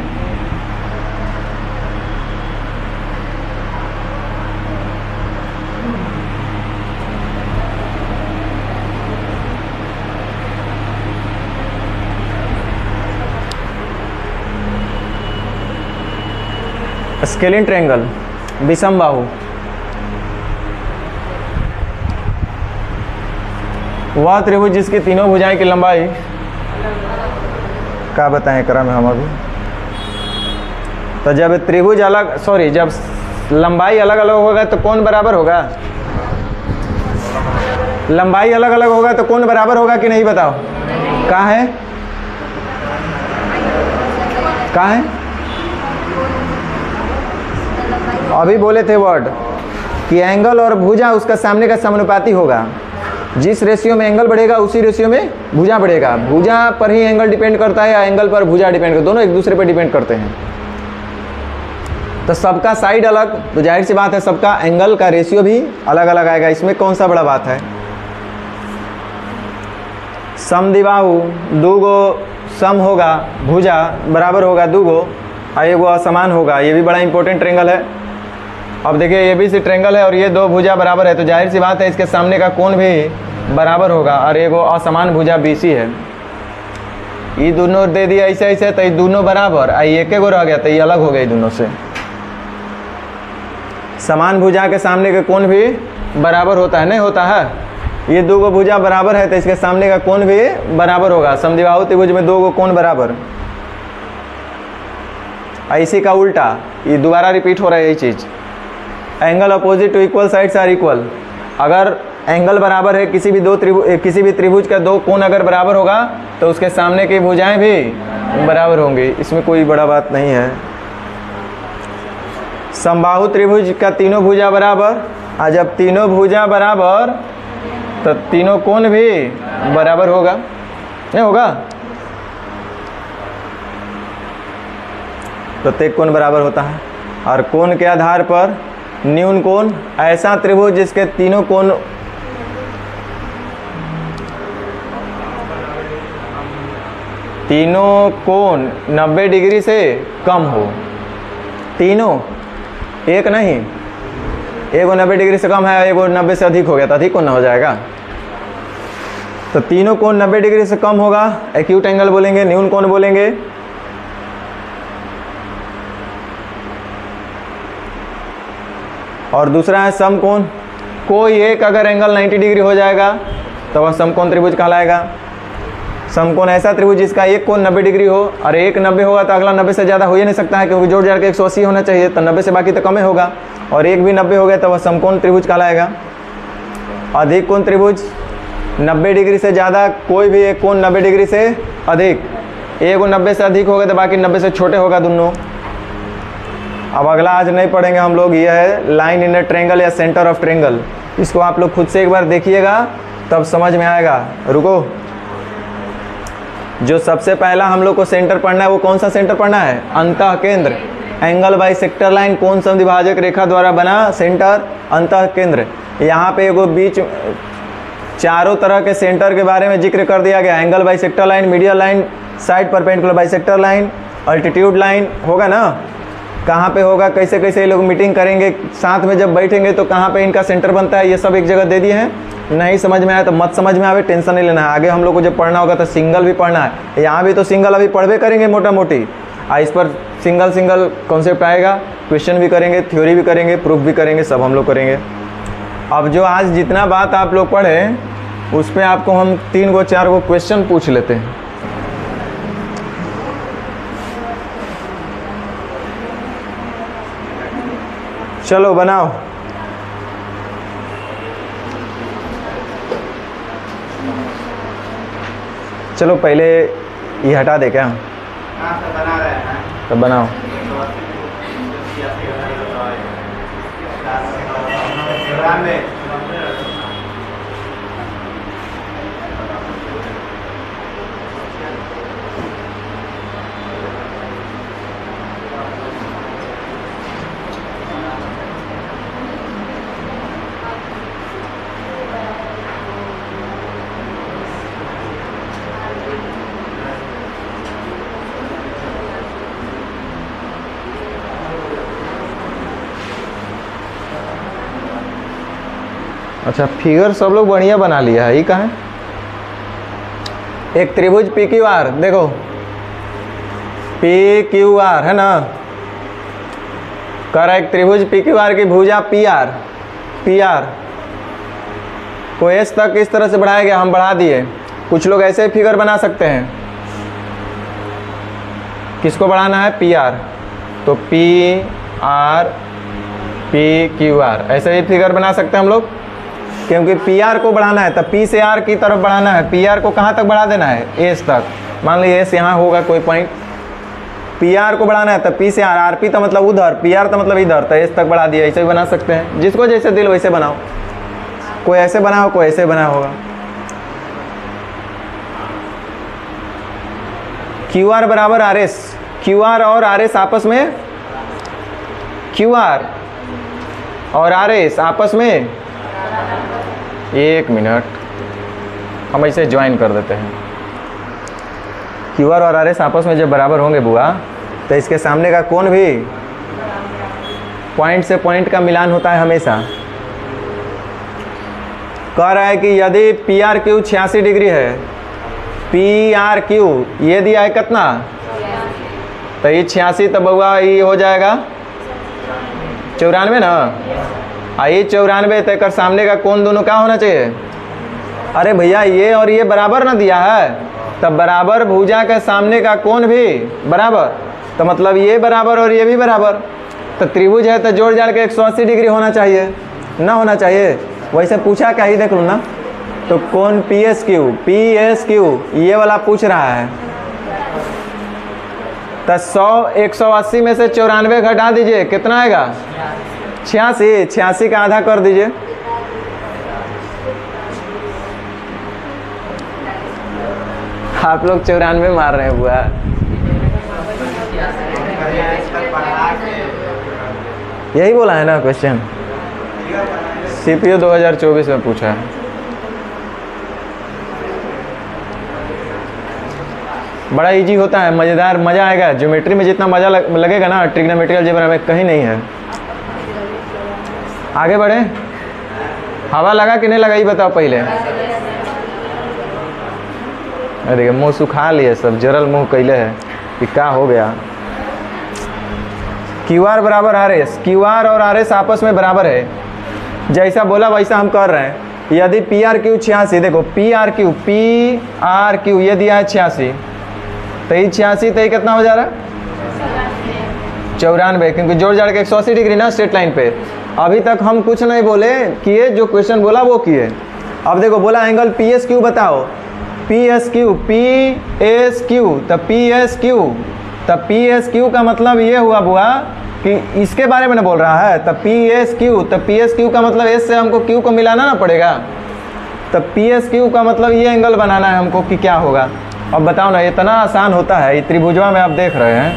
स्केलिन ट्रायंगल, विषम बाहु। वह त्रिभुज जिसकी तीनों भुजाएं की लंबाई, क्या बताएं क्रम हम अभी। तो जब त्रिभुज अलग, सॉरी, जब लंबाई अलग अलग होगा तो कोण बराबर होगा। लंबाई अलग अलग होगा तो कोण बराबर होगा कि नहीं, बताओ। कहाँ है, कहाँ है? अभी बोले थे वर्ड कि एंगल और भुजा उसका सामने का समानुपाती होगा। जिस रेशियो में एंगल बढ़ेगा उसी रेशियो में भुजा बढ़ेगा। भुजा पर ही एंगल डिपेंड करता है या एंगल पर भुजा डिपेंड करता है, दोनों एक दूसरे पर डिपेंड करते हैं। तो सबका साइड अलग, तो जाहिर सी बात है सबका एंगल का रेशियो भी अलग अलग आएगा। इसमें कौन सा बड़ा बात है। समद्विबाहु, दो गो सम होगा, भुजा बराबर होगा दो गो, और एगो असमान होगा। ये भी बड़ा इंपॉर्टेंट ट्रायंगल है। अब देखिए ये भी सी ट्रायंगल है और ये दो भुजा बराबर है, तो जाहिर सी बात है इसके सामने का कोण भी बराबर होगा, और एगो असमान भुजा बीसी है। ये दोनों दे दिया ऐसे ऐसे, तो ये दोनों बराबर, आई एक गो रह गया तो ये अलग हो गया दोनों से। समान भुजा के सामने का कोण भी बराबर होता है, नहीं होता है। ये दो गो भुजा बराबर है तो इसके सामने का कोण भी बराबर होगा। समद्विबाहु त्रिभुज में दो गो कोण बराबर। इसी का उल्टा, ये दोबारा रिपीट हो रहा है यही चीज़। Angle opposite to equal sides are equal. अगर एंगल बराबर है किसी भी त्रिभुज का दो कोण अगर बराबर होगा तो उसके सामने की भुजाएं भी बराबर होंगी। इसमें कोई बड़ा बात नहीं है। समबाहु त्रिभुज का तीनों भुजा बराबर, और जब तीनों भुजा बराबर तो तीनों कोण भी बराबर होगा, नहीं होगा। प्रत्येक कोण बराबर होता है। और कोण के आधार पर न्यून कोण, ऐसा त्रिभुज जिसके तीनों कोण तीनों कोण 90 डिग्री से कम हो। तीनों, एक नहीं, एगो 90 डिग्री से कम है, एगो 90 से अधिक हो गया तो अधिक कोण हो जाएगा। तो तीनों कोण 90 डिग्री से कम होगा, एक्यूट एंगल बोलेंगे, न्यून कोण बोलेंगे। और दूसरा है समकोण। कोई एक अगर एंगल 90 डिग्री हो जाएगा तो वह समकोण त्रिभुज कहलाएगा। समकोण ऐसा त्रिभुज जिसका एक कोण 90 डिग्री हो, और एक 90 होगा तो अगला 90 से ज़्यादा हो ही नहीं सकता है, क्योंकि जोड़ जाड़ के 180 होना चाहिए, तो 90 से बाकी तो कम ही होगा। और एक भी 90 हो गया तो वह समकोण त्रिभुज कहलाएगा। अधिक कोण त्रिभुज 90 डिग्री से ज़्यादा, कोई भी एक कोण 90 डिग्री से अधिक, एक 90 से अधिक होगा तो बाकी 90 से छोटे होगा दोनों। अब अगला आज नहीं पढ़ेंगे हम लोग, ये है लाइन इन ए ट्रायंगल या सेंटर ऑफ ट्रायंगल। इसको आप लोग खुद से एक बार देखिएगा तब समझ में आएगा। रुको, जो सबसे पहला हम लोग को सेंटर पढ़ना है वो कौन सा सेंटर पढ़ना है? अंतः केंद्र। एंगल बाई सेक्टर लाइन, कोण समद्विभाजक रेखा द्वारा बना सेंटर अंतः केंद्र। यहाँ पे एगो बीच चारों तरह के सेंटर के बारे में जिक्र कर दिया गया। Angle by sector line, medial line, side perpendicular by sector line, altitude line होगा ना। कहाँ पे होगा, कैसे कैसे ये लोग मीटिंग करेंगे, साथ में जब बैठेंगे तो कहाँ पे इनका सेंटर बनता है, ये सब एक जगह दे दिए हैं। नहीं समझ में आया तो मत समझ में आवे, टेंशन नहीं लेना है। आगे हम लोग को जब पढ़ना होगा तो सिंगल भी पढ़ना है। यहाँ भी तो सिंगल अभी पढ़वे करेंगे मोटा मोटी, इस पर सिंगल सिंगल कॉन्सेप्ट आएगा, क्वेश्चन भी करेंगे, थ्योरी भी करेंगे, प्रूफ भी करेंगे, सब हम लोग करेंगे। अब जो आज जितना बात आप लोग पढ़े उस पर आपको हम 3 गो 4 गो क्वेश्चन पूछ लेते हैं। चलो बनाओ। चलो पहले ये हटा दे क्या? बना रहे हैं तो बनाओ। अच्छा, फिगर सब लोग बढ़िया बना लिया है। ये कहाँ है? एक त्रिभुज पी क्यू आर, देखो पी क्यू आर है ना। कह रहा है एक त्रिभुज पी क्यू आर की भुजा पी आर को एस तक इस तरह से बढ़ाया गया, हम बढ़ा दिए। कुछ लोग ऐसे फिगर बना सकते हैं, किसको बढ़ाना है, पी आर, तो P R P Q R, ऐसे ही फिगर बना सकते हैं हम लोग, क्योंकि पी आर को बढ़ाना है, तब पी से आर की तरफ बढ़ाना है। पी आर को कहाँ तक बढ़ा देना है, एस तक। मान लीजिए एस यहाँ होगा कोई पॉइंट, पी आर को बढ़ाना है तब पी से आर, आर पी तो मतलब उधर, पी आर तो मतलब इधर, तो एस तक बढ़ा दिया। ऐसे भी बना सकते हैं, जिसको जैसे दिल वैसे बनाओ, कोई ऐसे बनाओ कोई ऐसे बना होगा। क्यू आर बराबर आर एस, क्यू आर और आर एस आपस में, क्यू आर और आर एस आपस में, एक मिनट हम ऐसे ज्वाइन कर देते हैं। क्यू आर और आर एस आपस में जब बराबर होंगे बुआ, तो इसके सामने का कोण भी पॉइंट से पॉइंट का मिलान होता है हमेशा। कह रहा है कि यदि पी आर क्यू 86 डिग्री है, पी आर क्यू ये दिया है कितना, तो ये 86, तो बउआ ये हो जाएगा 94 ना, ये 94, तो कर सामने का कोण दोनों क्या होना चाहिए, अरे भैया ये और ये बराबर ना दिया है, तब बराबर भुजा के सामने का कोण भी बराबर, तो मतलब ये बराबर और ये भी बराबर, तो त्रिभुज है तो जोड़ जाड़ के 180 डिग्री होना चाहिए, ना होना चाहिए। वैसे पूछा क्या ही देख लो ना, तो कोण पी एस क्यू ये वाला पूछ रहा है, तो 180 में से 94 घटा दीजिए, कितना आएगा, 86 का आधा कर दीजिए। आप लोग 94 मार रहे हैं बुआ। यही बोला है ना क्वेश्चन, सीपीयू 2024 में पूछा है। बड़ा इजी होता है, मज़ेदार, मज़ा आएगा। ज्योमेट्री में जितना मज़ा लगेगा ना, ट्रिग्नोमेट्रिकल अलजेब्रा में कहीं नहीं है। आगे बढ़े, हवा लगा कि नहीं लगा ये बताओ पहले। अरे देखिए मुँह सुखा लिए, सब जरल मुँह कैले है कि क्या हो गया। क्यू आर बराबर आर एस, क्यू आर और आर एस आपस में बराबर है, जैसा बोला वैसा हम कर रहे हैं। यदि पी आर क्यू 86, देखो पी आर क्यू ये दिया है 86, तो ये 86, तो ये कितना हो जा रहा है 94, क्योंकि जोड़ जाड़ के 180 डिग्री ना स्ट्रेट लाइन पे। अभी तक हम कुछ नहीं बोले किए, जो क्वेश्चन बोला वो किए। अब देखो बोला एंगल पी एस क्यू बताओ, पी एस क्यू तब पी एस क्यू का मतलब ये हुआ बुआ कि इसके बारे में ना बोल रहा है, तब पी एस क्यू का मतलब एस से हमको क्यू को मिलाना ना पड़ेगा, तब पी एस क्यू का मतलब ये एंगल बनाना है हमको कि क्या होगा। अब बताओ ना, इतना आसान होता है। ये त्रिभुजवा में आप देख रहे हैं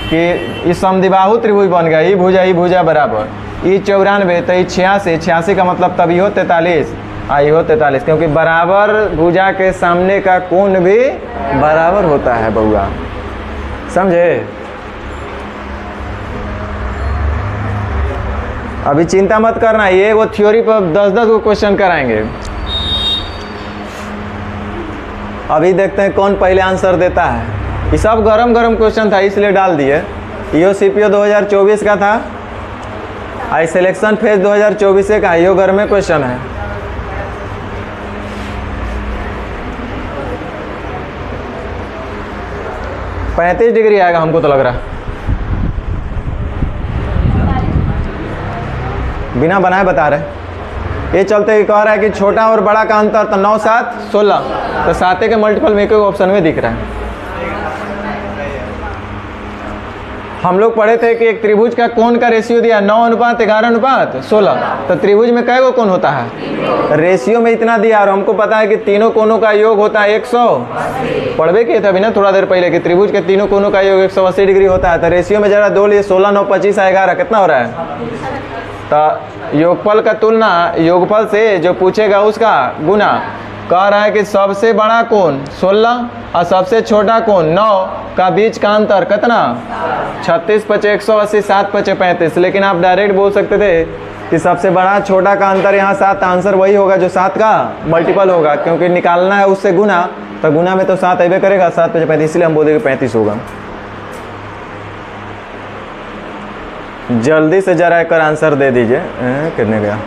कि इस समद्विबाहु त्रिभुज बन गया, ये भुजा बराबर, ये 94, तो ये 86 का मतलब तब ये हो 43, ये हो 43, क्योंकि बराबर भुजा के सामने का कोण भी बराबर होता है बउआ, समझे। अभी चिंता मत करना, ये वो थ्योरी पर 10-10 को क्वेश्चन कराएंगे। अभी देखते हैं कौन पहले आंसर देता है। ये सब गरम क्वेश्चन था इसलिए डाल दिए। यो सीपीओ 2024 का था, आई सिलेक्शन फेज 2024 का, यो घर में क्वेश्चन है। $35 डिग्री आएगा हमको तो लग रहा है, बिना बनाए बता रहे। ये चलते कह रहा है कि छोटा और बड़ा का अंतर, तो 9, 7, 16, तो 7 के मल्टीपल में एक ऑप्शन में दिख रहा है। हम लोग पढ़े थे कि एक त्रिभुज का कोण का रेशियो दिया 9:11:16, तो त्रिभुज में कै गो कोण होता है, रेशियो में इतना दिया, और हमको पता है कि तीनों कोणों का योग होता है 180। पढ़वे किए थे अभी ना थोड़ा देर पहले कि त्रिभुज के तीनों कोणों का योग 180 डिग्री होता है। तो रेशियो में जरा दो लिए 16, 9, 25, 11 कितना हो रहा है, तो योगफल का तुलना योगफल से जो पूछेगा उसका गुना। कह रहा है कि सबसे बड़ा कोण 16 और सबसे छोटा कोण 9 का बीच का अंतर कितना, 36 × 180, 7 × 35। लेकिन आप डायरेक्ट बोल सकते थे कि सबसे बड़ा छोटा का अंतर यहाँ 7, आंसर वही होगा जो 7 का मल्टीपल होगा, क्योंकि निकालना है उससे गुना, तो गुना में तो 7 अबे करेगा, 7 × 35, इसलिए हम बोलेंगे 35 होगा। जल्दी से जरा एक आंसर दे दीजिए। कितने गया?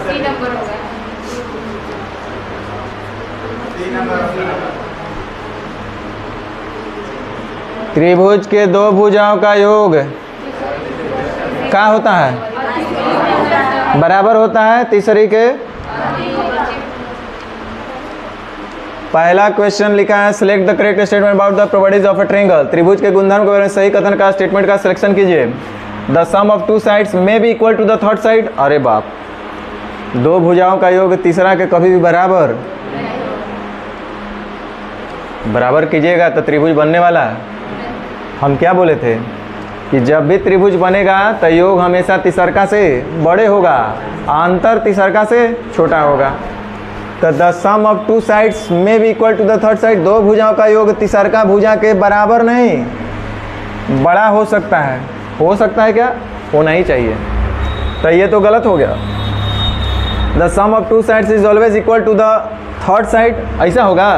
सी नंबर होगा। 3 नंबर। त्रिभुज के दो भुजाओं का योग क्या होता है? बराबर होता है। तीसरी के पहला क्वेश्चन लिखा है select the correct statement about the properties of a triangle. त्रिभुज के गुणधर्म के बारे में सही कथन का स्टेटमेंट का सिलेक्शन कीजिए। The sum of two sides may be equal to the third side. अरे बाप, दो भुजाओं का योग तीसरा के कभी भी बराबर कीजिएगा तो त्रिभुज बनने वाला है। हम क्या बोले थे कि जब भी त्रिभुज बनेगा तो योग हमेशा तिसरका से बड़े होगा, अंतर तिसरका से छोटा होगा। तो the sum of two sides may be equal to the third side. दो भुजाओं का योग तिसरका भुजा के बराबर नहीं, बड़ा हो सकता है। हो सकता है क्या? होना ही चाहिए। तो ये तो गलत हो गया। The sum of two sides is always equal to the third side. ऐसा होगा?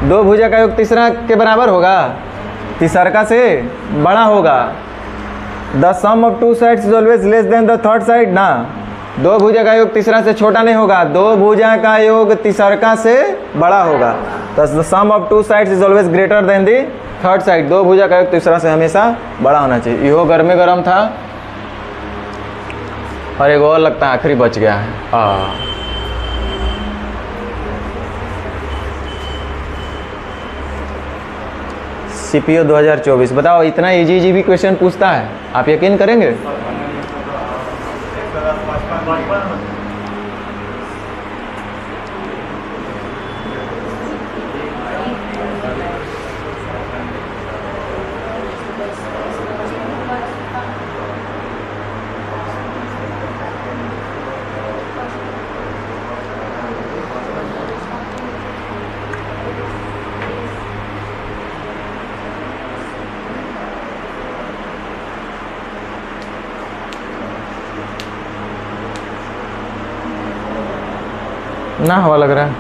दो भुजा का योग तीसरा के बराबर होगा, तीसरका से बड़ा होगा। The sum of two sides is always less than the third side ना। दो भुजा का योग तीसरा से छोटा नहीं होगा, दो भुजा का योग तीसरका से बड़ा होगा। तो the sum of two sides is always greater than the third side. दो भुजा का योग तीसरा से हमेशा बड़ा होना चाहिए। यो गर्मे गर्म था और एक और लगता है आखिरी बच गया है। सीपीओ 2024 बताओ, इतना इजी भी क्वेश्चन पूछता है, आप यकीन करेंगे? ना हवा लग रहा है।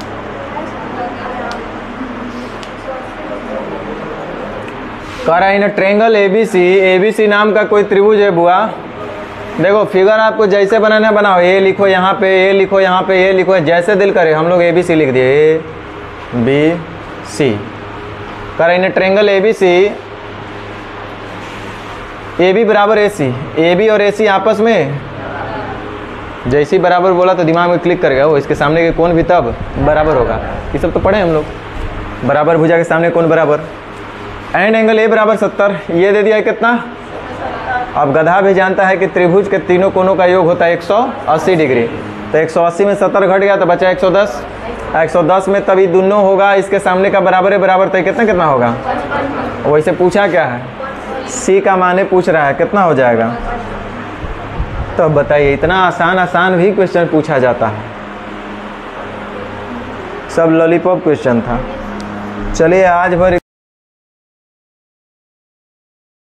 कह रहा है इन ट्रायंगल एबीसी नाम का कोई त्रिभुज है बुआ। देखो फिगर आपको जैसे बनाना है बनाओ। ए लिखो यहाँ पे, ए लिखो यहाँ पे, ए लिखो, जैसे दिल करे। हम लोग एबीसी लिख दिए, ए बी सी। कह रहा है in triangle ABC, A B बराबर ए सी। ए बी और ए सी आपस में जैसे ही बराबर बोला तो दिमाग में क्लिक करेगा वो, इसके सामने के कोण भी तब बराबर होगा। ये सब तो पढ़े हम लोग। बराबर भुजा के सामने कोण बराबर। एंड एंगल ए बराबर 70। ये दे दिया है कितना? अब गधा भी जानता है कि त्रिभुज के तीनों कोणों का योग होता है 180 डिग्री। तो 180 में 70 घट गया तो बचा 110। 110 में तभी दोनों होगा, इसके सामने का बराबर है बराबर, तो कितना कितना होगा? वैसे पूछा क्या है? सी का माने पूछ रहा है कितना हो जाएगा। तो बताइए, इतना आसान भी क्वेश्चन पूछा जाता है। सब लॉलीपॉप क्वेश्चन था। चलिए आज भर